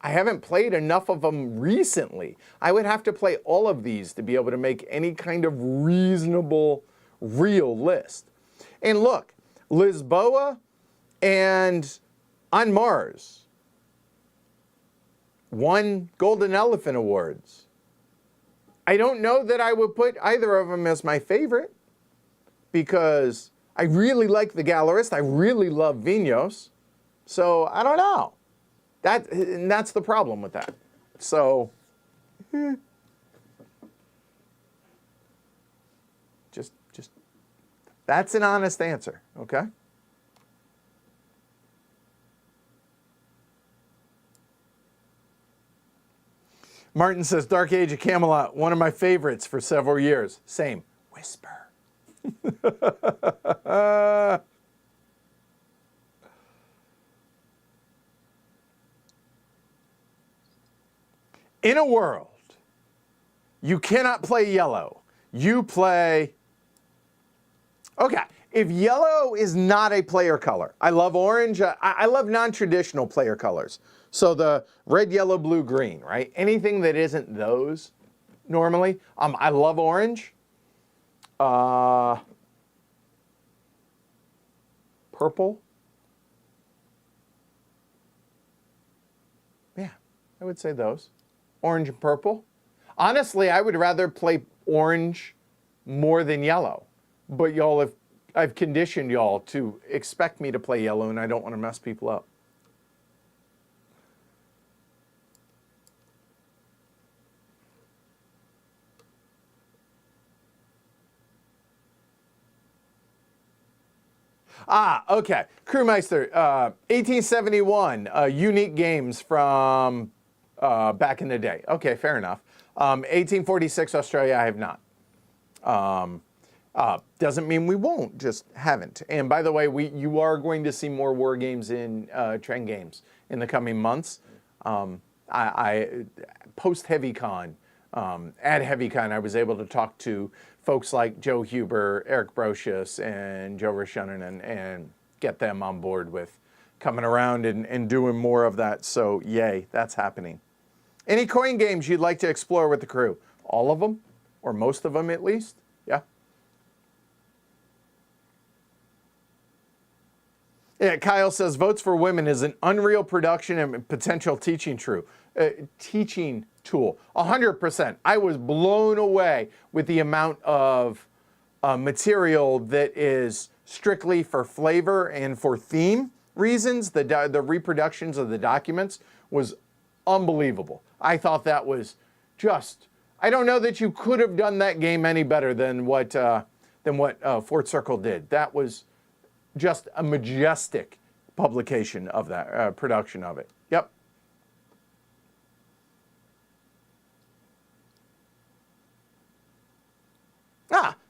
I haven't played enough of them recently. I would have to play all of these to be able to make any kind of reasonable, real list. And look, Lisboa and On Mars won Golden Elephant Awards. I don't know that I would put either of them as my favorite because I really like The Gallerist. I really love Vinhos. So I don't know. And that's the problem with that. So just that's an honest answer, okay? Martin says, Dark Age of Camelot, one of my favorites for several years. Same. Whisper. In a world, you cannot play yellow. You play... Okay, if yellow is not a player color, I love orange. I love non-traditional player colors. So the red, yellow, blue, green, right? Anything that isn't those normally. I love orange. Purple. Yeah, I would say those. Orange and purple. Honestly, I would rather play orange more than yellow. But y'all, I've conditioned y'all to expect me to play yellow, and I don't want to mess people up. Okay. Crewmeister, 1871, unique games from back in the day. Okay, fair enough. 1846, Australia, I have not. Doesn't mean we won't, just haven't. And by the way, you are going to see more war games in Trend Games in the coming months. I post HeavyCon, at HeavyCon, I was able to talk to folks like Joe Huber, Eric Brocious, and Joe Rishonen and get them on board with coming around and doing more of that. So yay, that's happening. Any coin games you'd like to explore with the crew? All of them, or most of them at least? Yeah. Yeah, Kyle says, Votes for Women is an unreal production and potential teaching tool. 100%. I was blown away with the amount of material that is strictly for flavor and for theme reasons. The reproductions of the documents was unbelievable. I thought that was just, I don't know that you could have done that game any better than what Fort Circle did. That was just a majestic publication of that, production of it. Yep.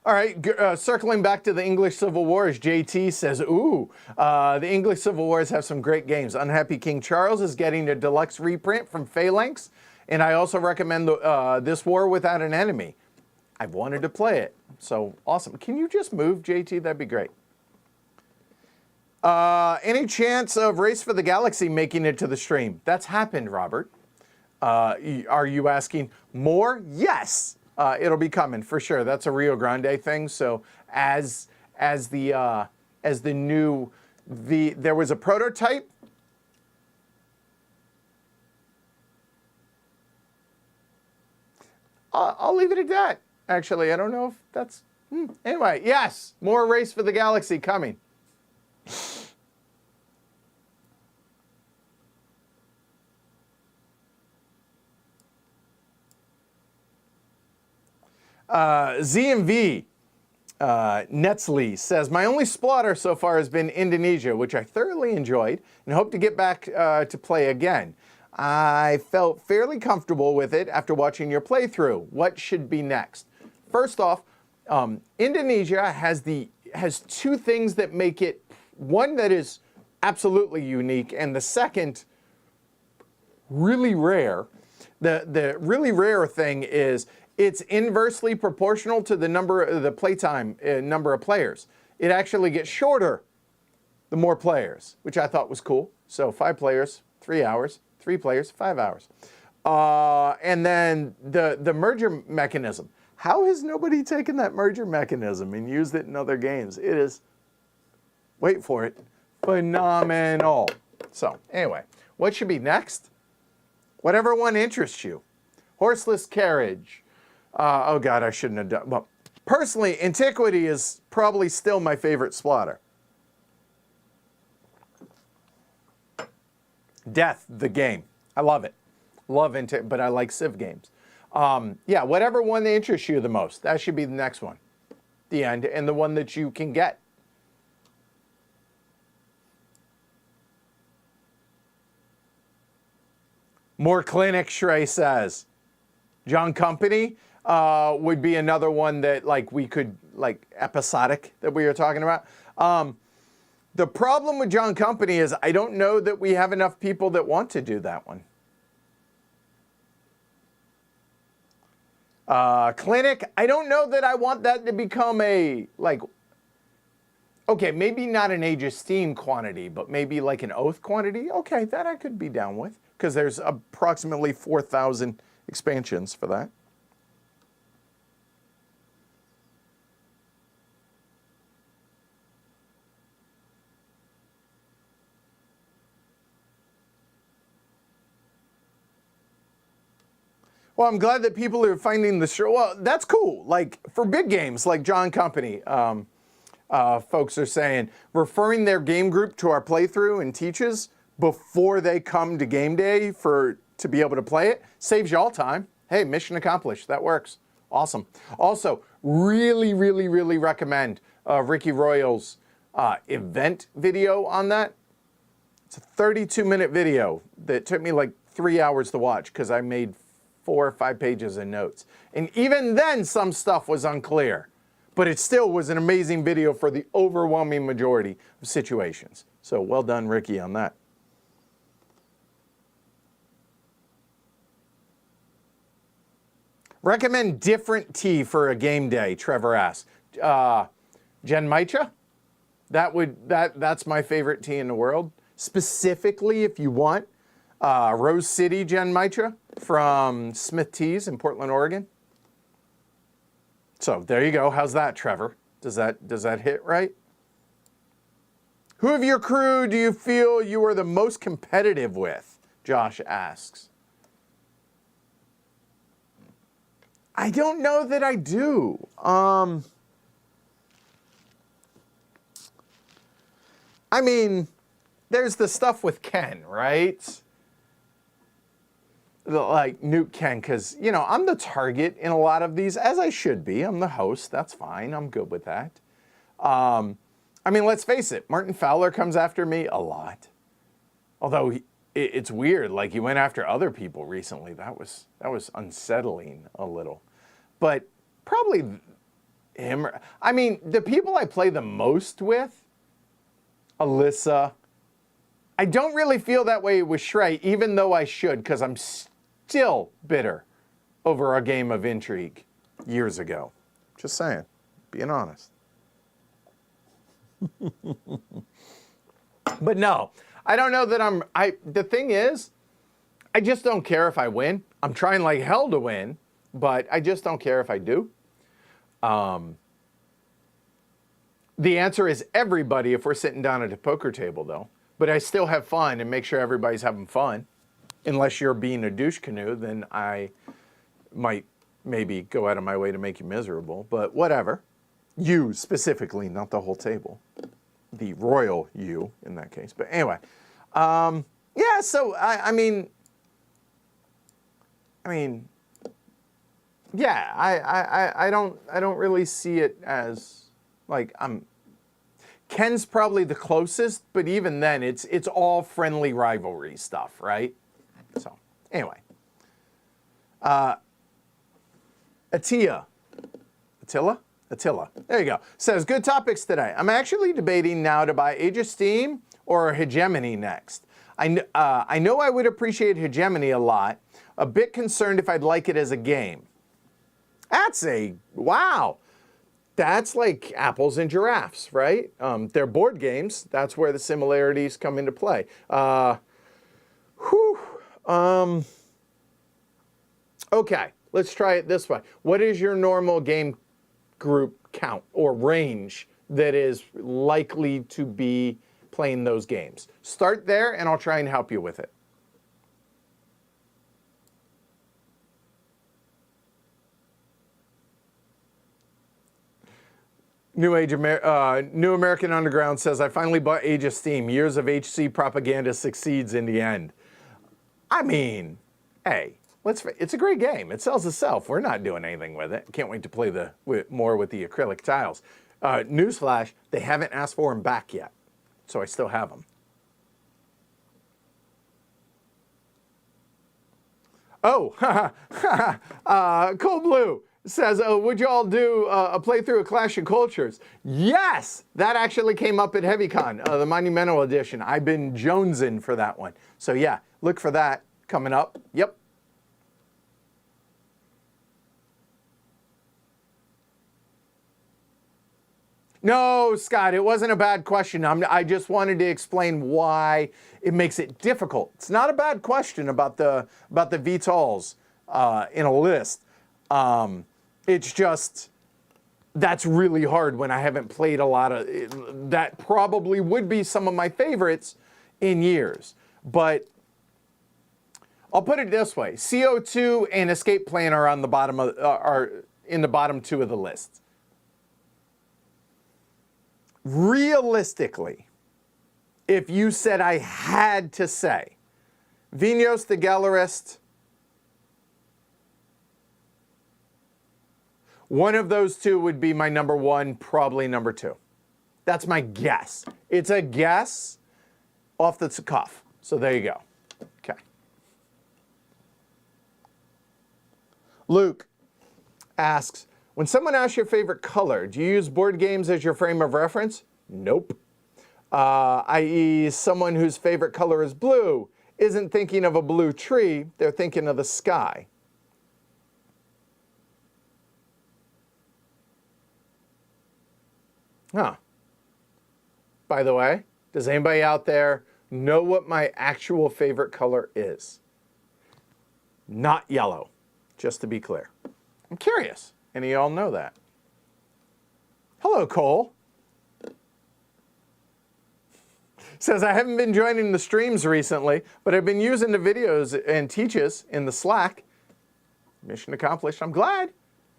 All right, circling back to the English Civil Wars, JT says, ooh, the English Civil Wars have some great games. Unhappy King Charles is getting a deluxe reprint from Phalanx, and I also recommend This War Without an Enemy. I've wanted to play it, so awesome. Can you just move, JT? That'd be great. Any chance of Race for the Galaxy making it to the stream? That's happened, Robert. Are you asking more? Yes. It'll be coming for sure. That's a Rio Grande thing. So as the new there was a prototype. I'll leave it at that. Actually, I don't know if that's anyway. Yes, more Race for the Galaxy coming. ZMV Netsley says, my only Splotter so far has been Indonesia, which I thoroughly enjoyed and hope to get back to play again. I felt fairly comfortable with it after watching your playthrough. What should be next? First off, Indonesia has two things that make it, one that is absolutely unique, and the second, really rare. The really rare thing is it's inversely proportional to the playtime number of players. It actually gets shorter the more players, which I thought was cool. So 5 players, 3 hours, 3 players, 5 hours. And then the merger mechanism. How has nobody taken that merger mechanism and used it in other games? It is, wait for it, phenomenal. So anyway, what should be next? Whatever one interests you. Horseless carriage. Oh God, I shouldn't have done. Well, personally, Antiquity is probably still my favorite Splotter. Death, the game. I love it. Love it, but I like Civ games. Yeah, whatever one that interests you the most, that should be the next one. The end, and the one that you can get. More clinic, Shrey says. John Company would be another one that we could, episodic that we were talking about. The problem with John Company is I don't know that we have enough people that want to do that one. Clinic, I don't know that I want that to become a, okay, maybe not an Age of Steam quantity, but maybe like an Oath quantity. Okay, that I could be down with, because there's approximately 4,000 expansions for that. Well, I'm glad that people are finding the show. Well, that's cool. For big games like John Company, folks are saying, referring their game group to our playthrough and teaches before they come to game day to be able to play it saves y'all time. Hey, mission accomplished. That works. Awesome. Also, really, really, really recommend Ricky Royal's event video on that. It's a 32-minute video that took me 3 hours to watch because I made 4 or 5 pages of notes. And even then, some stuff was unclear. But it still was an amazing video for the overwhelming majority of situations. So well done, Ricky, on that. Recommend different tea for a game day, Trevor asks. Genmaicha? That's my favorite tea in the world. Specifically, if you want, Rose City Genmaicha from Smith Teas in Portland, Oregon. So there you go. How's that, Trevor? Does that hit right? Who of your crew do you feel you are the most competitive with? Josh asks. I don't know that I do. I mean, there's the stuff with Ken, right? Nuke Ken, because, I'm the target in a lot of these, as I should be. I'm the host. That's fine. I'm good with that. I mean, let's face it. Martin Fowler comes after me a lot. Although it's weird. He went after other people recently. That was unsettling a little. But probably I mean, the people I play the most with, Alyssa. I don't really feel that way with Shrey, even though I should, because I'm still bitter over a game of Intrigue years ago. Just saying, being honest. But no, I don't know that the thing is, I just don't care if I win. I'm trying like hell to win, but I just don't care if I do. The answer is everybody if we're sitting down at a poker table, though. But I still have fun and make sure everybody's having fun. Unless you're being a douche canoe, then I might maybe go out of my way to make you miserable. But whatever. You specifically, not the whole table. The royal you in that case. But anyway. Yeah, so I mean, yeah, I don't really see it as like Ken's probably the closest, but even then it's all friendly rivalry stuff, right? So anyway. Attila, there you go. Says, good topics today. I'm actually debating now to buy Age of Steam or Hegemony next. I know I would appreciate Hegemony a lot. A bit concerned if I'd like it as a game. Wow. That's like apples and giraffes, right? They're board games. That's where the similarities come into play. Okay, let's try it this way. What is your normal game group count or range that is likely to be playing those games? Start there and I'll try and help you with it. New American Underground says, I finally bought Age of Steam. Years of HC propaganda succeeds in the end. I mean, hey, it's a great game. It sells itself. We're not doing anything with it. Can't wait to play more with the acrylic tiles. Newsflash, they haven't asked for them back yet. So I still have them. Oh, Cold Blue says, would you all do a playthrough of Clash of Cultures? Yes, that actually came up at HeavyCon, the Monumental Edition. I've been jonesing for that one. So yeah, look for that coming up. Yep. No, Scott, it wasn't a bad question. I just wanted to explain why it makes it difficult. It's not a bad question about the VTOLs in a list. It's just, that's really hard when I haven't played a lot of, that probably would be some of my favorites in years. But I'll put it this way, CO2 and Escape Plan are on the bottom of, are in the bottom two of the list. Realistically, if you said I had to say, Vinos the Gallerist, one of those two would be my number one, probably number two. That's my guess. It's a guess off the cuff. So there you go. Okay. Luke asks, when someone asks your favorite color, do you use board games as your frame of reference? Nope. I.e., someone whose favorite color is blue isn't thinking of a blue tree, they're thinking of the sky. Huh. By the way, does anybody out there know what my actual favorite color is? Not yellow, just to be clear. I'm curious. Any of y'all know that? Hello, Cole. Says, I haven't been joining the streams recently, but I've been using the videos and teaches in the Slack. Mission accomplished. I'm glad.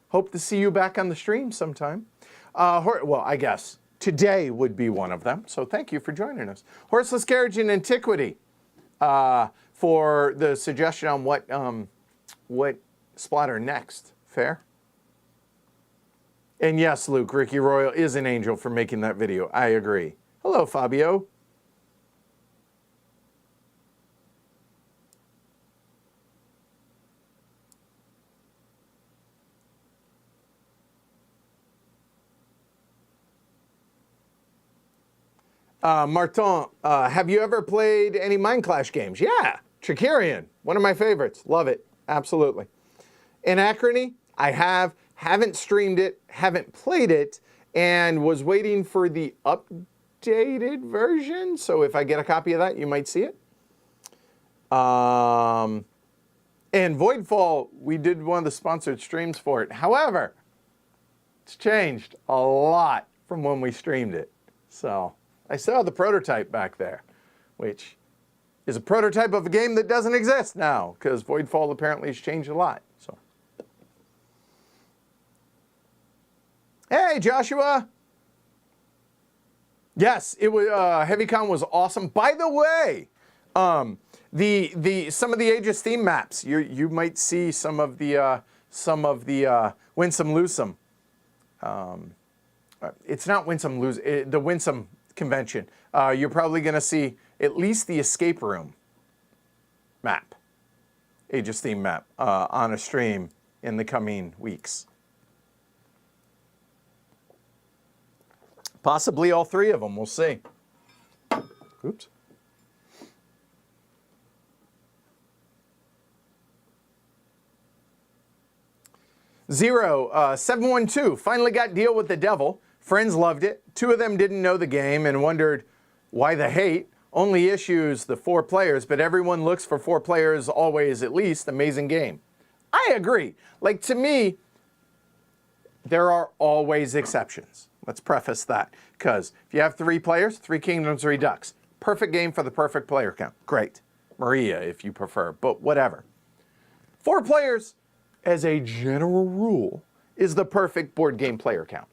Hope to see you back on the stream sometime. Well, I guess today would be one of them. So thank you for joining us. Horseless Carriage in Antiquity for the suggestion on what Splotter next. Fair? And yes, Luke, Ricky Royal is an angel for making that video. I agree. Hello, Fabio. Martin, have you ever played any Mind Clash games? Yeah, Tricarian, one of my favorites. Love it, absolutely. Anachrony, I haven't streamed it, haven't played it, and was waiting for the updated version. So if I get a copy of that, you might see it. And Voidfall, we did one of the sponsored streams for it. However, it's changed a lot from when we streamed it. So I saw the prototype back there, which is a prototype of a game that doesn't exist now because Voidfall apparently has changed a lot. So, hey, Joshua. Yes, it was HeavyCon was awesome. By the way, some of the Aegis theme maps, you might see some of the Winsome Loosum. It's not Winsome Loosum, the Winsome convention. You're probably going to see at least the escape room map, Aegis theme map, on a stream in the coming weeks. Possibly all three of them. We'll see. Oops. Zero, 712, finally got Deal with the Devil. Friends loved it. Two of them didn't know the game and wondered why the hate. Only issues the 4 players, but everyone looks for 4 players always at least. Amazing game. I agree. Like, to me, there are always exceptions. Let's preface that. Because if you have 3 players, 3 Kingdoms, 3 Ducks. Perfect game for the perfect player count. Great. Maria, if you prefer, but whatever. 4 players, as a general rule, is the perfect board game player count.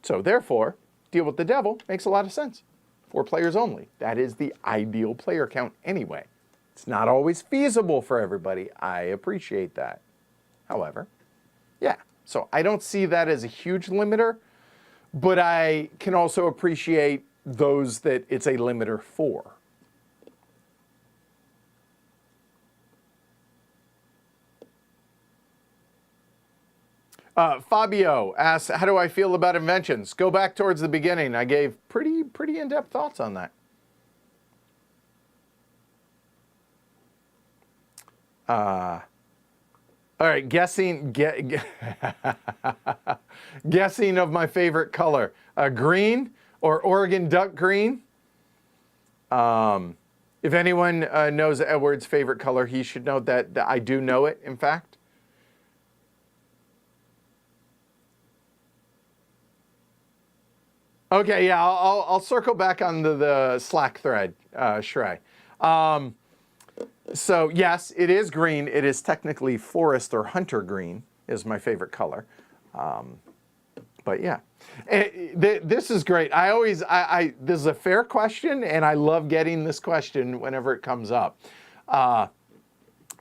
So therefore, Deal with the Devil makes a lot of sense. 4 players only. That is the ideal player count anyway. It's not always feasible for everybody. I appreciate that. However, yeah. So I don't see that as a huge limiter, but I can also appreciate those that it's a limiter for. Fabio asks, how do I feel about inventions? Go back towards the beginning. I gave pretty in-depth thoughts on that. All right, guessing of my favorite color. Green or Oregon duck green. If anyone knows Edward's favorite color, he should know that I do know it, in fact. Okay, yeah, I'll circle back on the Slack thread, Shrey. So yes, it is green. It is technically forest or hunter green is my favorite color. But yeah, this is great. This is a fair question, and I love getting this question whenever it comes up.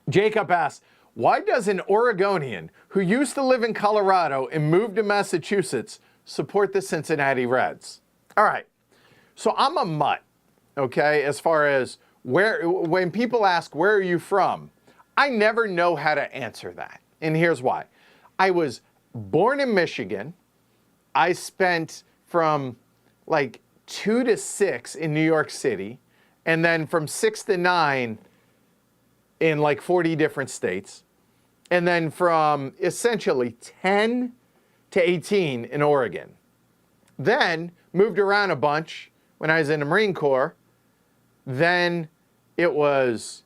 Jacob asks, why does an Oregonian who used to live in Colorado and moved to Massachusetts support the Cincinnati Reds? All right, so I'm a mutt, okay, as far as when people ask, where are you from? I never know how to answer that, and here's why. I was born in Michigan. I spent from like 2 to 6 in New York City, and then from 6 to 9 in like 40 different states, and then from essentially 10 to 18 in Oregon. Then moved around a bunch when I was in the Marine Corps. Then it was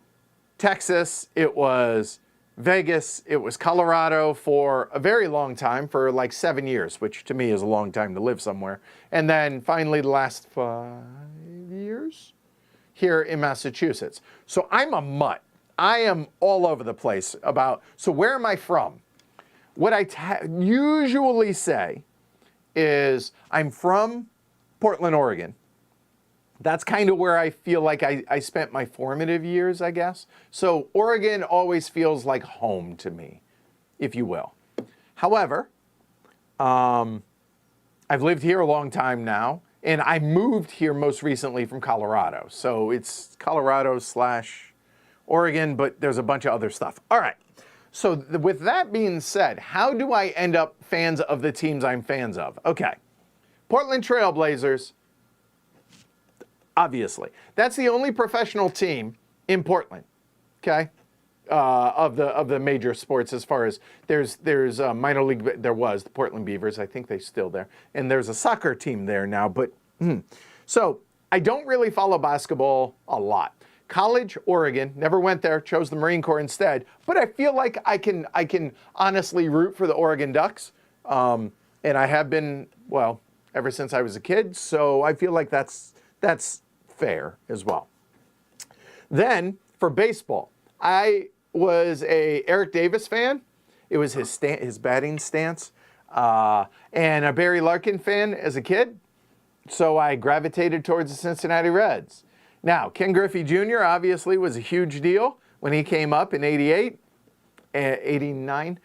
Texas, it was Vegas, it was Colorado for a very long time, for like 7 years, which to me is a long time to live somewhere. And then finally the last 5 years here in Massachusetts. So I'm a mutt. I am all over the place so where am I from? What I usually say is I'm from Portland, Oregon. That's kind of where I feel like I spent my formative years, I guess. So Oregon always feels like home to me, if you will. However, I've lived here a long time now, and I moved here most recently from Colorado. So it's Colorado/Oregon, but there's a bunch of other stuff. All right. So with that being said, how do I end up fans of the teams I'm fans of? Okay. Portland Trail Blazers, obviously. That's the only professional team in Portland, okay, of the major sports as far as there's minor league, there was the Portland Beavers, I think they're still there, and there's a soccer team there now, but so I don't really follow basketball a lot. College, Oregon, never went there, chose the Marine Corps instead, but I feel like I can honestly root for the Oregon Ducks, and I have been, well, ever since I was a kid, so I feel like that's fair as well. Then, for baseball, I was a Eric Davis fan. It was his batting stance, and a Barry Larkin fan as a kid, so I gravitated towards the Cincinnati Reds. Now, Ken Griffey Jr. obviously was a huge deal when he came up in 88, 89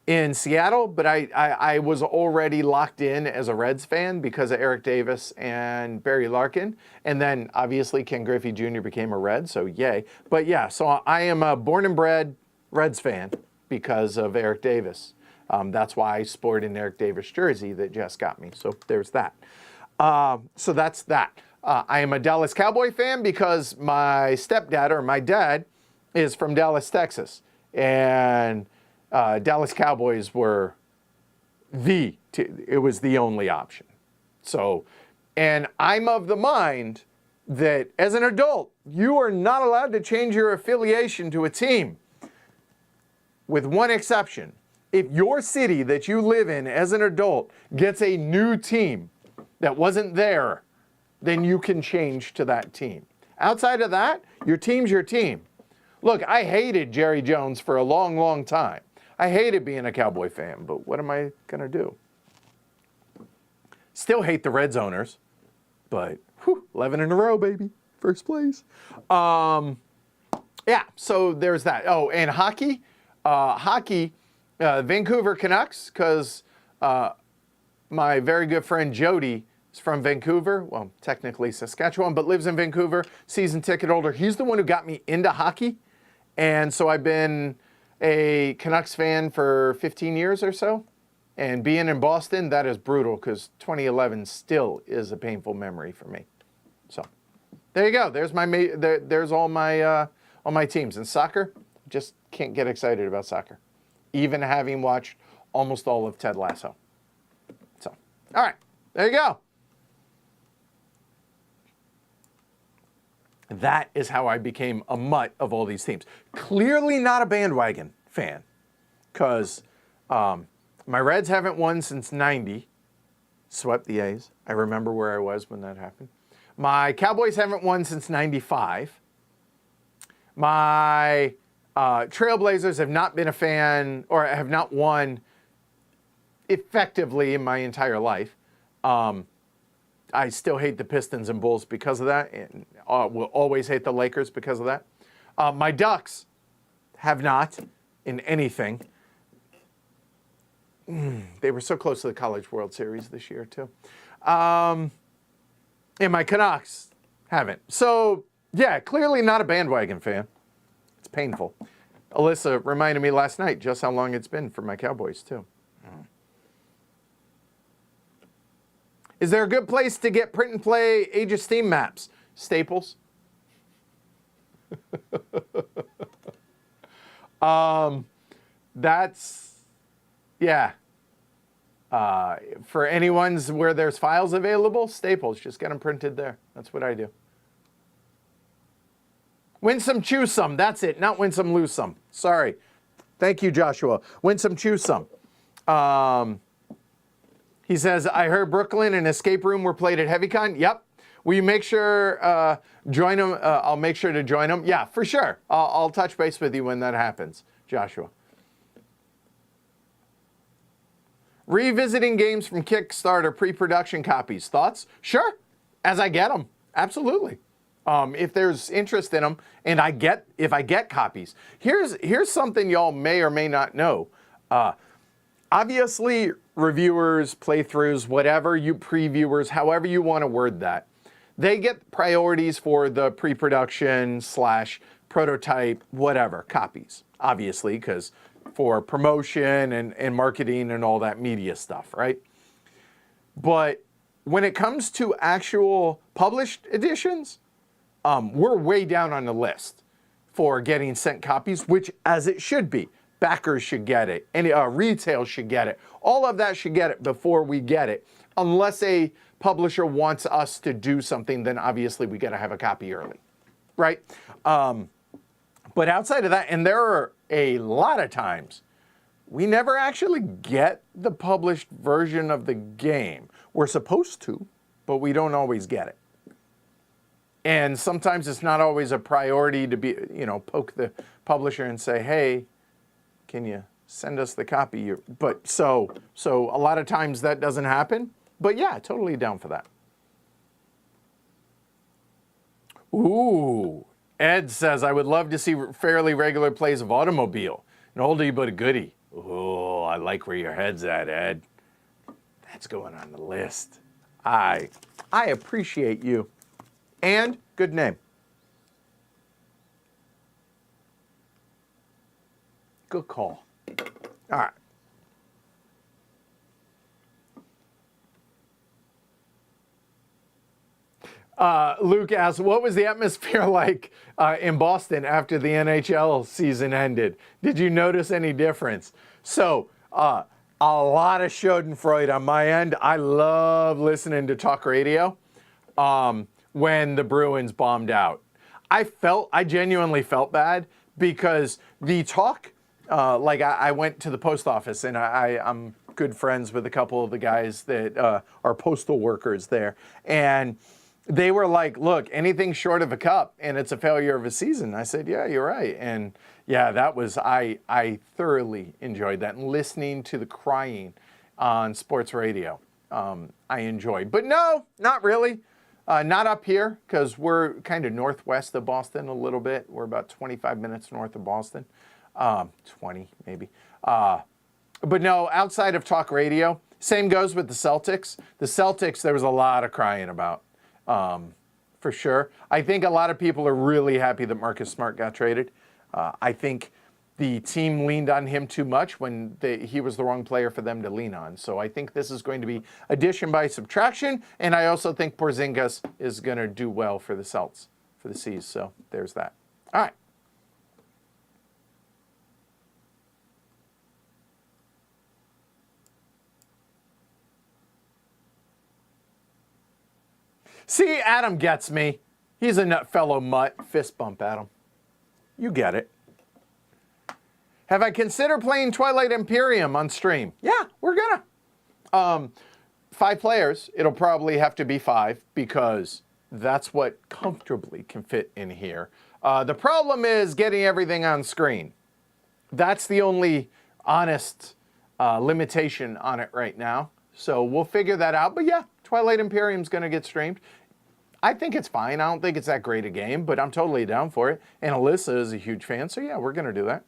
in Seattle, but I was already locked in as a Reds fan because of Eric Davis and Barry Larkin. And then obviously Ken Griffey Jr. became a Red, so yay. But yeah, so I am a born and bred Reds fan because of Eric Davis. That's why I sport an Eric Davis jersey that Jess got me, so there's that. So that's that. I am a Dallas Cowboy fan because my stepdad, or my dad, is from Dallas, Texas. And Dallas Cowboys were it was the only option. So, and I'm of the mind that as an adult, you are not allowed to change your affiliation to a team, with one exception. If your city that you live in as an adult gets a new team that wasn't there, then you can change to that team. Outside of that, your team's your team. Look, I hated Jerry Jones for a long, long time. I hated being a Cowboy fan, but what am I going to do? Still hate the Reds owners, but 11 in a row, baby. First place. Yeah, so there's that. Oh, and hockey. Vancouver Canucks, because my very good friend Jody is from Vancouver. Well, technically Saskatchewan, but lives in Vancouver. Season ticket holder. He's the one who got me into hockey. And so I've been a Canucks fan for 15 years or so. And being in Boston, that is brutal because 2011 still is a painful memory for me. So there you go. There's there's all my teams. And soccer, just can't get excited about soccer, even having watched almost all of Ted Lasso. So, all right, there you go. That is how I became a mutt of all these teams. Clearly not a bandwagon fan, because my Reds haven't won since 90. Swept the A's. I remember where I was when that happened. My Cowboys haven't won since 95. My Trailblazers have not been a fan, or have not won effectively in my entire life. I still hate the Pistons and Bulls because of that, and will always hate the Lakers because of that. My Ducks have not in anything. They were so close to the College World Series this year, too. And my Canucks haven't. So, yeah, clearly not a bandwagon fan. It's painful. Alyssa reminded me last night just how long it's been for my Cowboys, too. Is there a good place to get print and play Age of Steam maps? Staples. That's, yeah. For anyone's where there's files available, Staples. Just get them printed there. That's what I do. Win some, choose some. That's it. Not win some, lose some. Sorry. Thank you, Joshua. Win some, choose some. He says, I heard Brooklyn and Escape Room were played at HeavyCon. Yep. Will you make sure, join them? I'll make sure to join them. Yeah, for sure. I'll touch base with you when that happens, Joshua. Revisiting games from Kickstarter pre-production copies. Thoughts? Sure. As I get them. Absolutely. If there's interest in them, and if I get copies. Here's something y'all may or may not know. Obviously, reviewers, playthroughs, whatever you previewers, however you want to word that, they get priorities for the pre-production / prototype, whatever, copies, obviously, because for promotion and marketing and all that media stuff, right? But when it comes to actual published editions, we're way down on the list for getting sent copies, which as it should be. Backers should get it, and retail should get it. All of that should get it before we get it. Unless a publisher wants us to do something, then obviously we got to have a copy early, right? But outside of that, and there are a lot of times, we never actually get the published version of the game. We're supposed to, but we don't always get it. And sometimes it's not always a priority to be, poke the publisher and say, hey, can you send us the copy? But so a lot of times that doesn't happen. But yeah, totally down for that. Ooh, Ed says, I would love to see fairly regular plays of Automobile. An oldie but a goodie. Oh, I like where your head's at, Ed. That's going on the list. I appreciate you. And good name. Good call. All right. Luke asks, what was the atmosphere like in Boston after the NHL season ended? Did you notice any difference? So, a lot of schadenfreude on my end. I love listening to talk radio when the Bruins bombed out. I genuinely felt bad because the talk, I went to the post office and I'm good friends with a couple of the guys that are postal workers there. And they were like, look, anything short of a cup and it's a failure of a season. I said, yeah, you're right. And yeah, that was, I thoroughly enjoyed that. And listening to the crying on sports radio, I enjoyed. But no, not really. Not up here because we're kind of northwest of Boston a little bit. We're about 25 minutes north of Boston. 20 maybe. But no, outside of talk radio, same goes with the Celtics. The Celtics, there was a lot of crying about. For sure. I think a lot of people are really happy that Marcus Smart got traded. I think the team leaned on him too much when he was the wrong player for them to lean on. So I think this is going to be addition by subtraction, and I also think Porzingis is going to do well for the Celts, for the C's. So there's that. All right. See, Adam gets me. He's a fellow mutt. Fist bump, Adam. You get it. Have I considered playing Twilight Imperium on stream? Yeah, we're gonna. 5 players. It'll probably have to be 5 because that's what comfortably can fit in here. The problem is getting everything on screen. That's the only honest limitation on it right now. So we'll figure that out. But yeah, Twilight Imperium's going to get streamed. I think it's fine. I don't think it's that great a game, but I'm totally down for it. And Alyssa is a huge fan, so yeah, we're going to do that.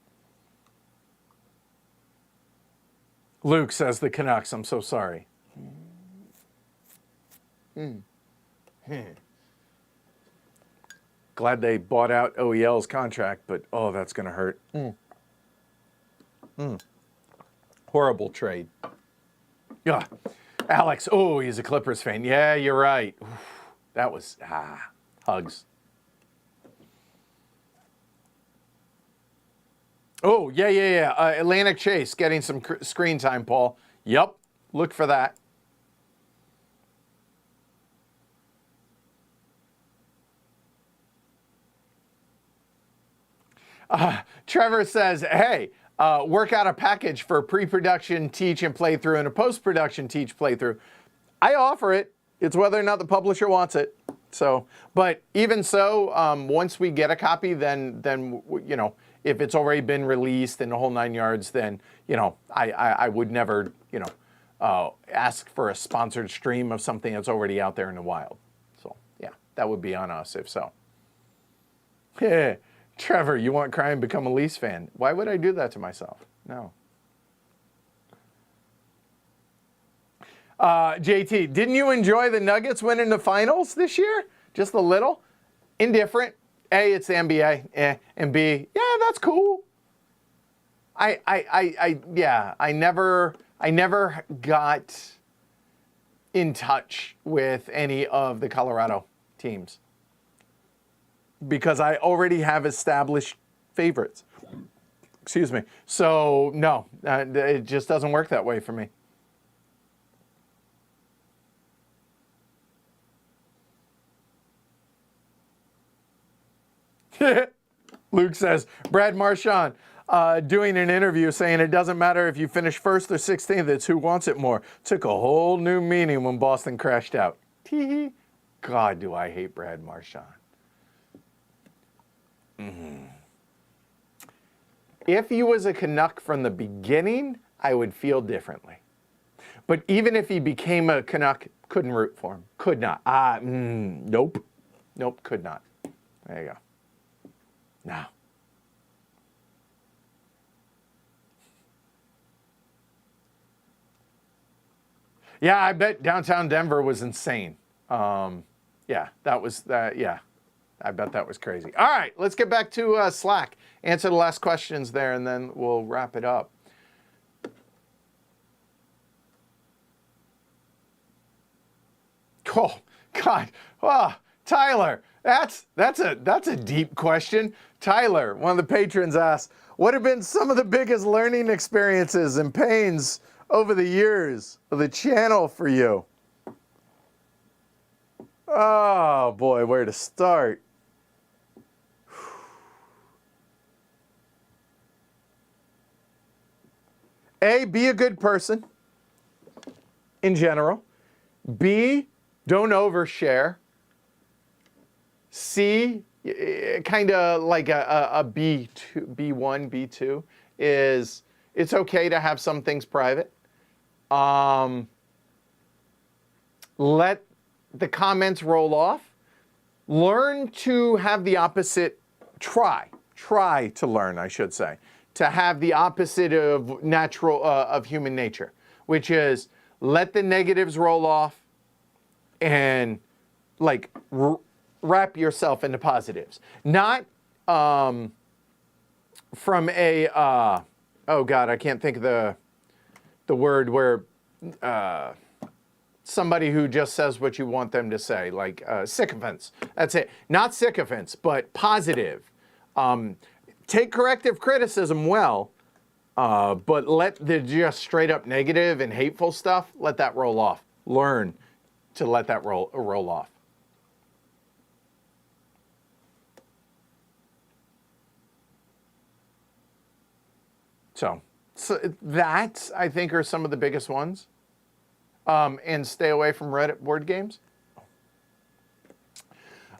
Luke says the Canucks. I'm so sorry. Glad they bought out OEL's contract, but oh, that's going to hurt. Horrible trade. Yeah. Alex, oh, he's a Clippers fan. Yeah, you're right. Oof, that was, hugs. Oh, yeah. Atlantic Chase getting some screen time, Paul. Yep, look for that. Trevor says, hey, work out a package for pre-production teach and playthrough and a post-production teach playthrough. I offer it. It's whether or not the publisher wants it. So, but even so, once we get a copy, then you know, if it's already been released and the whole 9 yards, then you know, I would never, you know, ask for a sponsored stream of something that's already out there in the wild. So yeah, that would be on us if so. Yeah. Trevor, you want crime, become a Leafs fan. Why would I do that to myself? No. JT, didn't you enjoy the Nuggets winning the finals this year? Just a little? Indifferent. A, it's the NBA. And B, yeah, that's cool. I never got in touch with any of the Colorado teams because I already have established favorites. Excuse me. So, no, it just doesn't work that way for me. Luke says, Brad Marchand doing an interview saying it doesn't matter if you finish first or 16th, it's who wants it more. Took a whole new meaning when Boston crashed out. Tee-hee. God, do I hate Brad Marchand. If he was a Canuck from the beginning, I would feel differently. But even if he became a Canuck, couldn't root for him. Could not. Nope. Nope, could not. There you go. No. Yeah, I bet downtown Denver was insane. Yeah, that was, yeah, I bet that was crazy. All right, let's get back to Slack. Answer the last questions there, and then we'll wrap it up. Oh, God. Oh, Tyler, that's a deep question. Tyler, one of the patrons, asked, what have been some of the biggest learning experiences and pains over the years of the channel for you? Oh, boy, where to start? A, be a good person in general. B, don't overshare. C, kind of like a B2, B1, B2, is it's okay to have some things private. Let the comments roll off. Learn to have the opposite, try to learn, I should say, to have the opposite of natural, of human nature, which is let the negatives roll off and like wrap yourself into positives. Not from a, oh God, I can't think of the word where somebody who just says what you want them to say, like sycophants. That's it. Not sycophants, but positive. Take corrective criticism well, but let the just straight up negative and hateful stuff, let that roll off. Learn to let that roll off. So that, I think, are some of the biggest ones. And stay away from Reddit board games.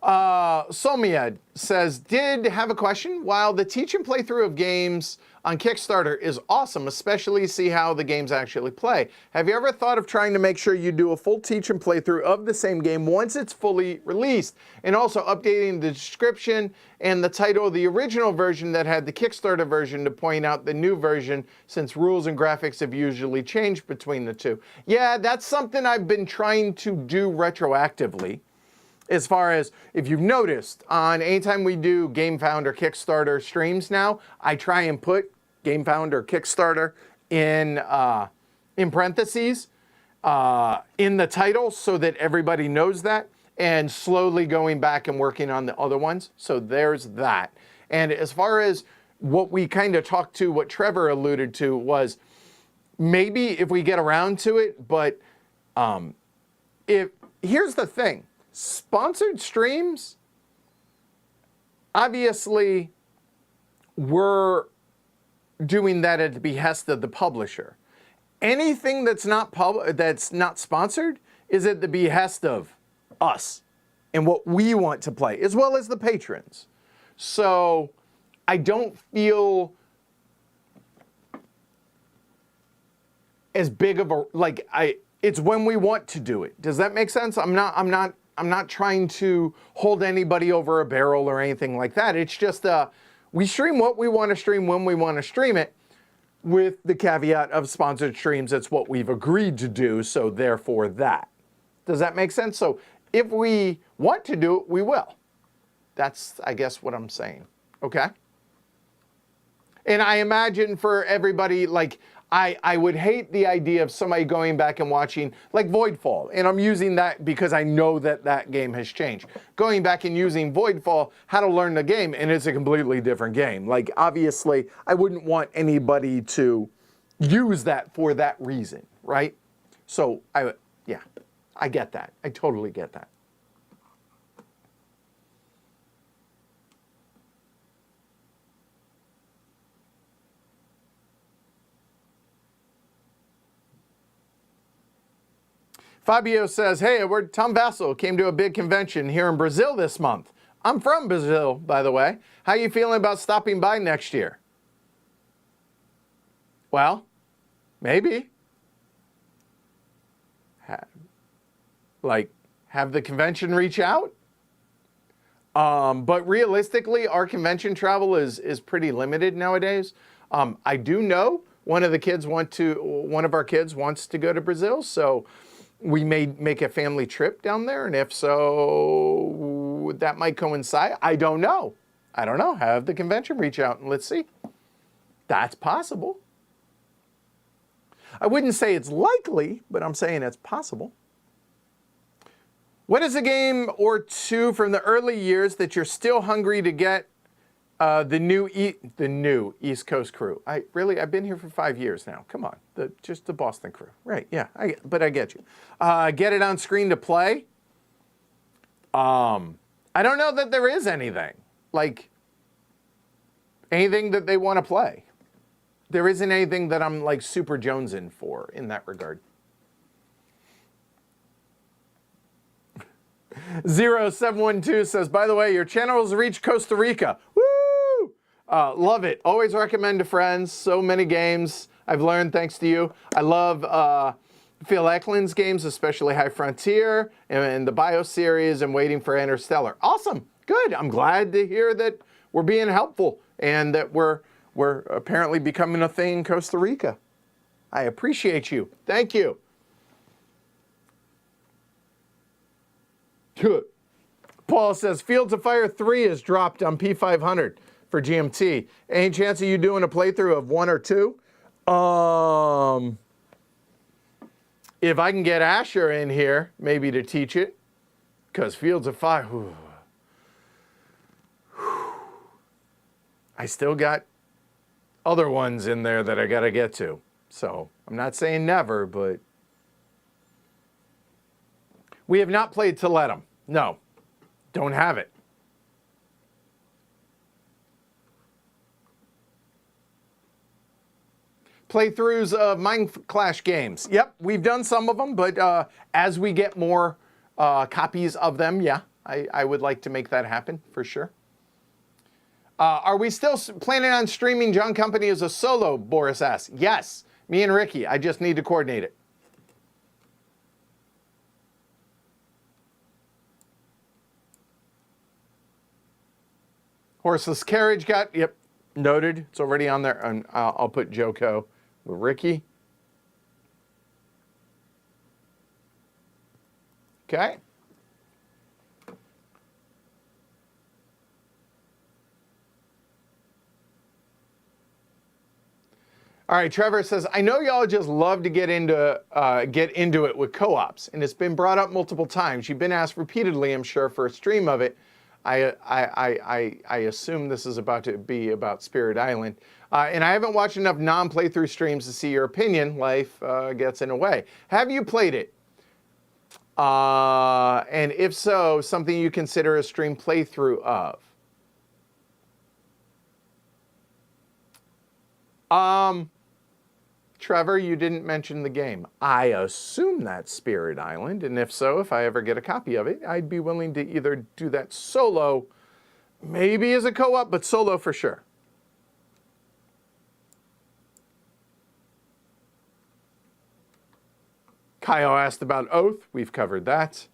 Somiad says, did have a question. While the teach and playthrough of games on Kickstarter is awesome, especially see how the games actually play, have you ever thought of trying to make sure you do a full teach and playthrough of the same game once it's fully released, and also updating the description and the title of the original version that had the Kickstarter version to point out the new version, since rules and graphics have usually changed between the two? Yeah, that's something I've been trying to do retroactively. As far as, if you've noticed, on anytime we do GameFound or Kickstarter streams now, I try and put GameFound or Kickstarter in parentheses in the title so that everybody knows that, and slowly going back and working on the other ones. So there's that. And as far as what we kind of talked to, what Trevor alluded to was maybe if we get around to it, but here's the thing. Sponsored streams, obviously, we're doing that at the behest of the publisher. Anything that's not sponsored is at the behest of us and what we want to play, as well as the patrons. So I don't feel as big of a, like, it's when we want to do it. Does that make sense? I'm not trying to hold anybody over a barrel or anything like that. It's just we stream what we want to stream when we want to stream it, with the caveat of sponsored streams. That's what we've agreed to do, so therefore that. Does that make sense? So if we want to do it, we will. That's, I guess, what I'm saying. Okay? And I imagine for everybody, like, I would hate the idea of somebody going back and watching, like Voidfall, and I'm using that because I know that that game has changed. Going back and using Voidfall, how to learn the game, and it's a completely different game. Like, obviously, I wouldn't want anybody to use that for that reason, right? So, yeah, I get that. I totally get that. Fabio says, hey, we're Tom Vassell came to a big convention here in Brazil this month. I'm from Brazil, by the way. How you feeling about stopping by next year? Well, maybe. Have the convention reach out? But realistically, our convention travel is pretty limited nowadays. I do know one of our kids wants to go to Brazil, so we may make a family trip down there, and if so, that might coincide. I don't know. Have the convention reach out and let's see. That's possible. I wouldn't say it's likely, but I'm saying it's possible. What is a game or two from the early years that you're still hungry to get the new East Coast crew? I've been here for 5 years now. Come on, just the Boston crew, right? Yeah, but I get you. Get it on screen to play. I don't know that there is anything that they want to play. There isn't anything that I'm like super jonesing for in that regard. 0712 says, by the way, your channel has reached Costa Rica. Woo! Love it. Always recommend to friends. So many games I've learned thanks to you. I love Phil Eklund's games, especially High Frontier and the Bio series and Waiting for Interstellar. Awesome. Good. I'm glad to hear that we're being helpful and that we're apparently becoming a thing in Costa Rica. I appreciate you. Thank you. Good. Paul says, Fields of Fire 3 is dropped on P500 for GMT. Any chance of you doing a playthrough of 1 or 2? If I can get Asher in here, maybe to teach it, because Fields of Fire, I still got other ones in there that I got to get to. So I'm not saying never, but we have not played Toledo. No, don't have it. Playthroughs of Mind Clash games. Yep, we've done some of them, but as we get more copies of them, yeah, I would like to make that happen for sure. Are we still planning on streaming John Company as a solo, Boris asks. Yes, me and Ricky. I just need to coordinate it. Horseless Carriage yep, noted. It's already on there. And I'll put Joko with Ricky. Okay. All right, Trevor says, I know y'all just love to get into it with co-ops, and it's been brought up multiple times. You've been asked repeatedly, I'm sure, for a stream of it. I assume this is about to be about Spirit Island. And I haven't watched enough non-playthrough streams to see your opinion. Life gets in the way. Have you played it? And if so, something you consider a stream playthrough of? Trevor, you didn't mention the game. I assume that's Spirit Island, and if so, if I ever get a copy of it, I'd be willing to either do that solo, maybe as a co-op, but solo for sure. Kyle asked about Oath. We've covered that.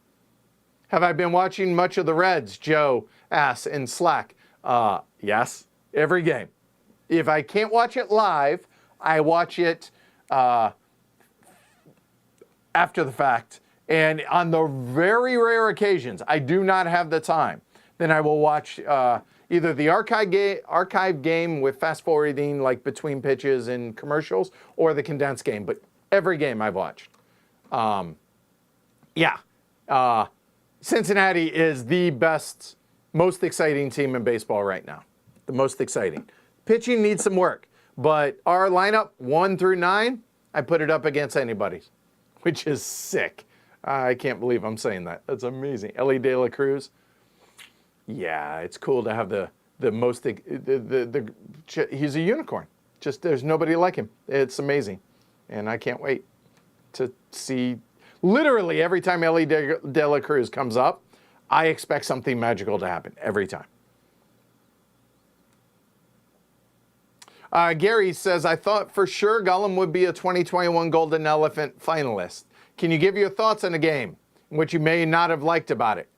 Have I been watching much of the Reds? Joe asks in Slack. Yes, every game. If I can't watch it live, I watch it after the fact. And on the very rare occasions I do not have the time, then I will watch either the archive game with fast forwarding like between pitches and commercials, or the condensed game. But every game I've watched. Cincinnati is the best, most exciting team in baseball right now. The most exciting. Pitching needs some work, but our lineup 1 through 9, I put it up against anybody's, which is sick. I can't believe I'm saying that. That's amazing. Ellie De La Cruz. Yeah, it's cool to have the most, he's a unicorn. Just there's nobody like him. It's amazing. And I can't wait to see, literally every time Ellie De La Cruz comes up, I expect something magical to happen every time. Gary says, I thought for sure Gollum would be a 2021 Golden Elephant finalist. Can you give your thoughts on the game, what you may not have liked about it?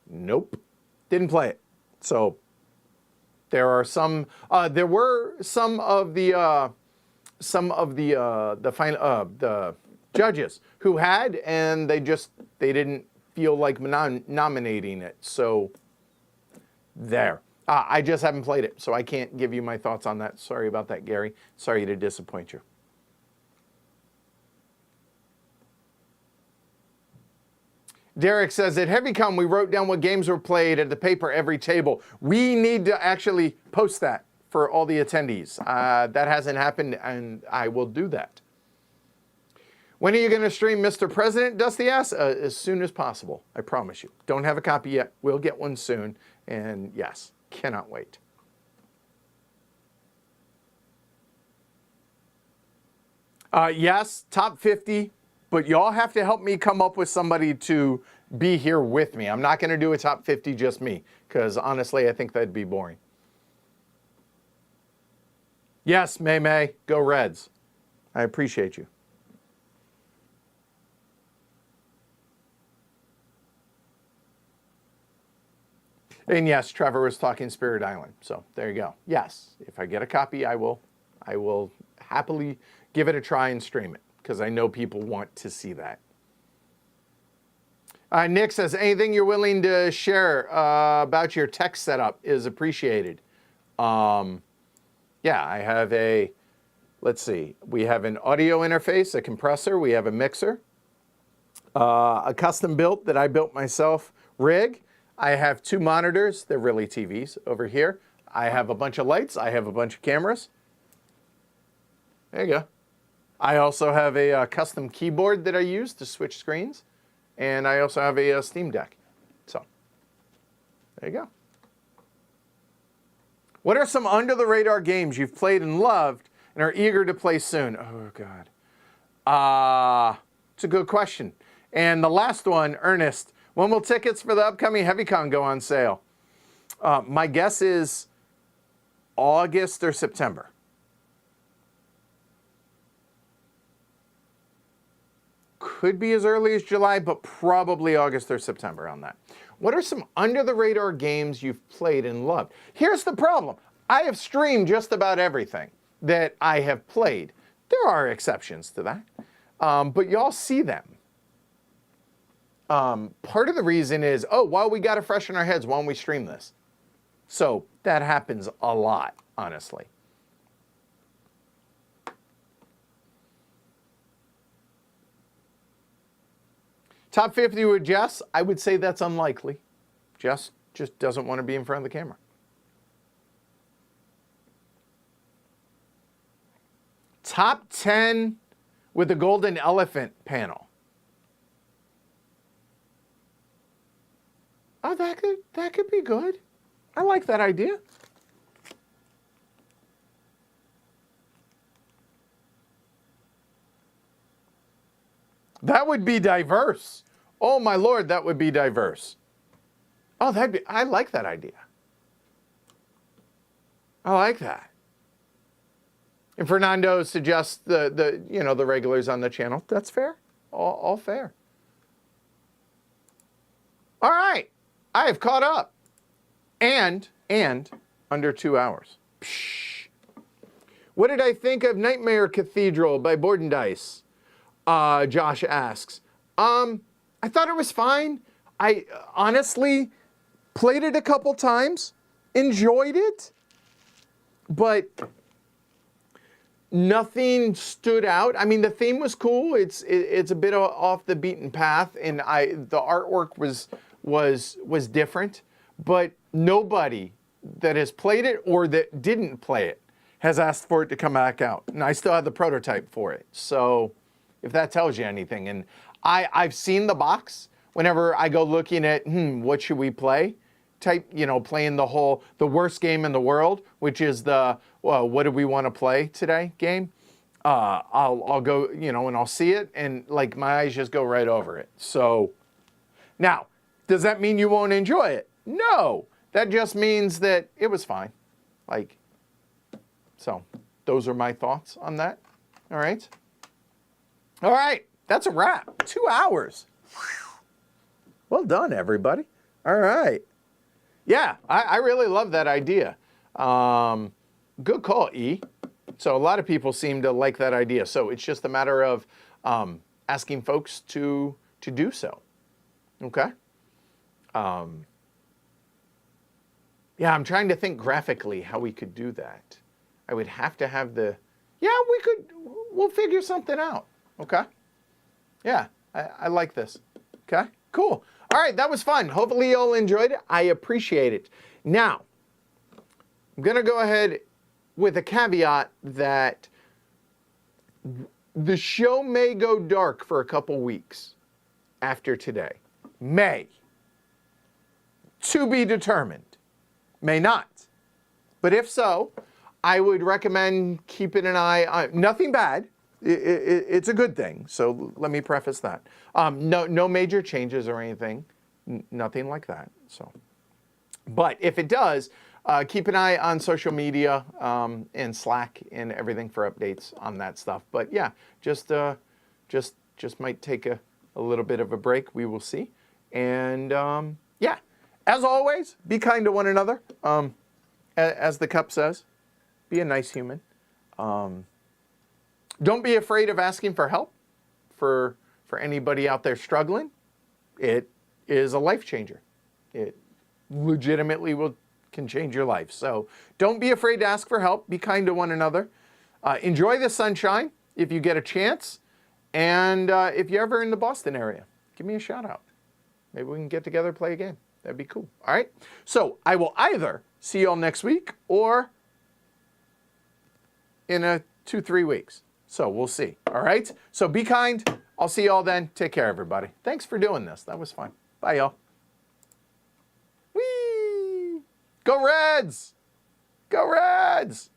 Nope. Didn't play it. So there are some, there were some of the judges who had, and they didn't feel like nominating it. So there. I just haven't played it, so I can't give you my thoughts on that. Sorry about that, Gary. Sorry to disappoint you. Derek says, at HeavyCon, we wrote down what games were played at the paper every table. We need to actually post that for all the attendees. That hasn't happened, and I will do that. When are you going to stream Mr. President, Dusty asks? As soon as possible, I promise you. Don't have a copy yet. We'll get one soon, and yes, cannot wait. Yes, top 50. But y'all have to help me come up with somebody to be here with me. I'm not going to do a top 50 just me, because honestly, I think that'd be boring. Yes, May, go Reds. I appreciate you. And yes, Trevor was talking Spirit Island. So there you go. Yes, if I get a copy, I will happily give it a try and stream it, because I know people want to see that. Nick says, anything you're willing to share about your tech setup is appreciated. Yeah, I have let's see, we have an audio interface, a compressor, we have a mixer, a custom built that I built myself rig. I have 2 monitors, they're really TVs over here. I have a bunch of lights, I have a bunch of cameras. There you go. I also have a custom keyboard that I use to switch screens. And I also have a Steam Deck. So, there you go. What are some under-the-radar games you've played and loved and are eager to play soon? Oh, God. It's a good question. And the last one, Ernest, when will tickets for the upcoming HeavyCon go on sale? My guess is August or September. Could be as early as July, but probably August or September on that. What are some under-the-radar games you've played and loved? Here's the problem. I have streamed just about everything that I have played. There are exceptions to that, but y'all see them. Part of the reason is, while we got it fresh in our heads, why don't we stream this? So that happens a lot, honestly. Top 50 with Jess, I would say that's unlikely. Jess just doesn't want to be in front of the camera. Top 10 with the Golden Elephant panel. Oh, that could be good. I like that idea. That would be diverse. Oh my Lord, that would be diverse. Oh, I like that idea. I like that. And Fernando suggests the regulars on the channel. That's fair. All fair. All right. I have caught up. And under 2 hours. Psh. What did I think of Nightmare Cathedral by Board and Dice? Josh asks. I thought it was fine. I honestly played it a couple times. enjoyed it, but nothing stood out. I mean, the theme was cool. It's a bit off the beaten path, and the artwork was different, but nobody that has played it or that didn't play it has asked for it to come back out. And I still have the prototype for it. So if that tells you anything. And I've seen the box whenever I go looking at, what should we play? Type, playing the worst game in the world, which is what do we want to play today game. I'll go, and I'll see it and like my eyes just go right over it. So now, does that mean you won't enjoy it? No, that just means that it was fine. So those are my thoughts on that. All right. All right. That's a wrap. 2 hours. Whew. Well done, everybody. All right. Yeah, I really love that idea. Good call, E. So a lot of people seem to like that idea. So it's just a matter of asking folks to do so. Okay. Yeah, I'm trying to think graphically how we could do that. I would have to have we'll figure something out. Okay. Yeah, I like this. Okay, cool. All right, that was fun. Hopefully you all enjoyed it. I appreciate it. Now, I'm going to go ahead with a caveat that the show may go dark for a couple weeks after today. May. To be determined. May not. But if so, I would recommend keeping an eye on, nothing bad. It's a good thing. So let me preface that. No major changes or anything. Nothing like that. So, but if it does, keep an eye on social media and Slack and everything for updates on that stuff. But yeah, just might take a little bit of a break. We will see. And yeah, as always, be kind to one another. As the cup says, be a nice human. Don't be afraid of asking for help for anybody out there struggling. It is a life changer. It legitimately can change your life. So don't be afraid to ask for help. Be kind to one another. Enjoy the sunshine if you get a chance. And if you're ever in the Boston area, give me a shout out. Maybe we can get together and play a game. That'd be cool. All right. So I will either see you all next week or in 2-3 weeks. So we'll see. All right. So be kind. I'll see you all then. Take care, everybody. Thanks for doing this. That was fun. Bye, y'all. Whee! Go Reds! Go Reds!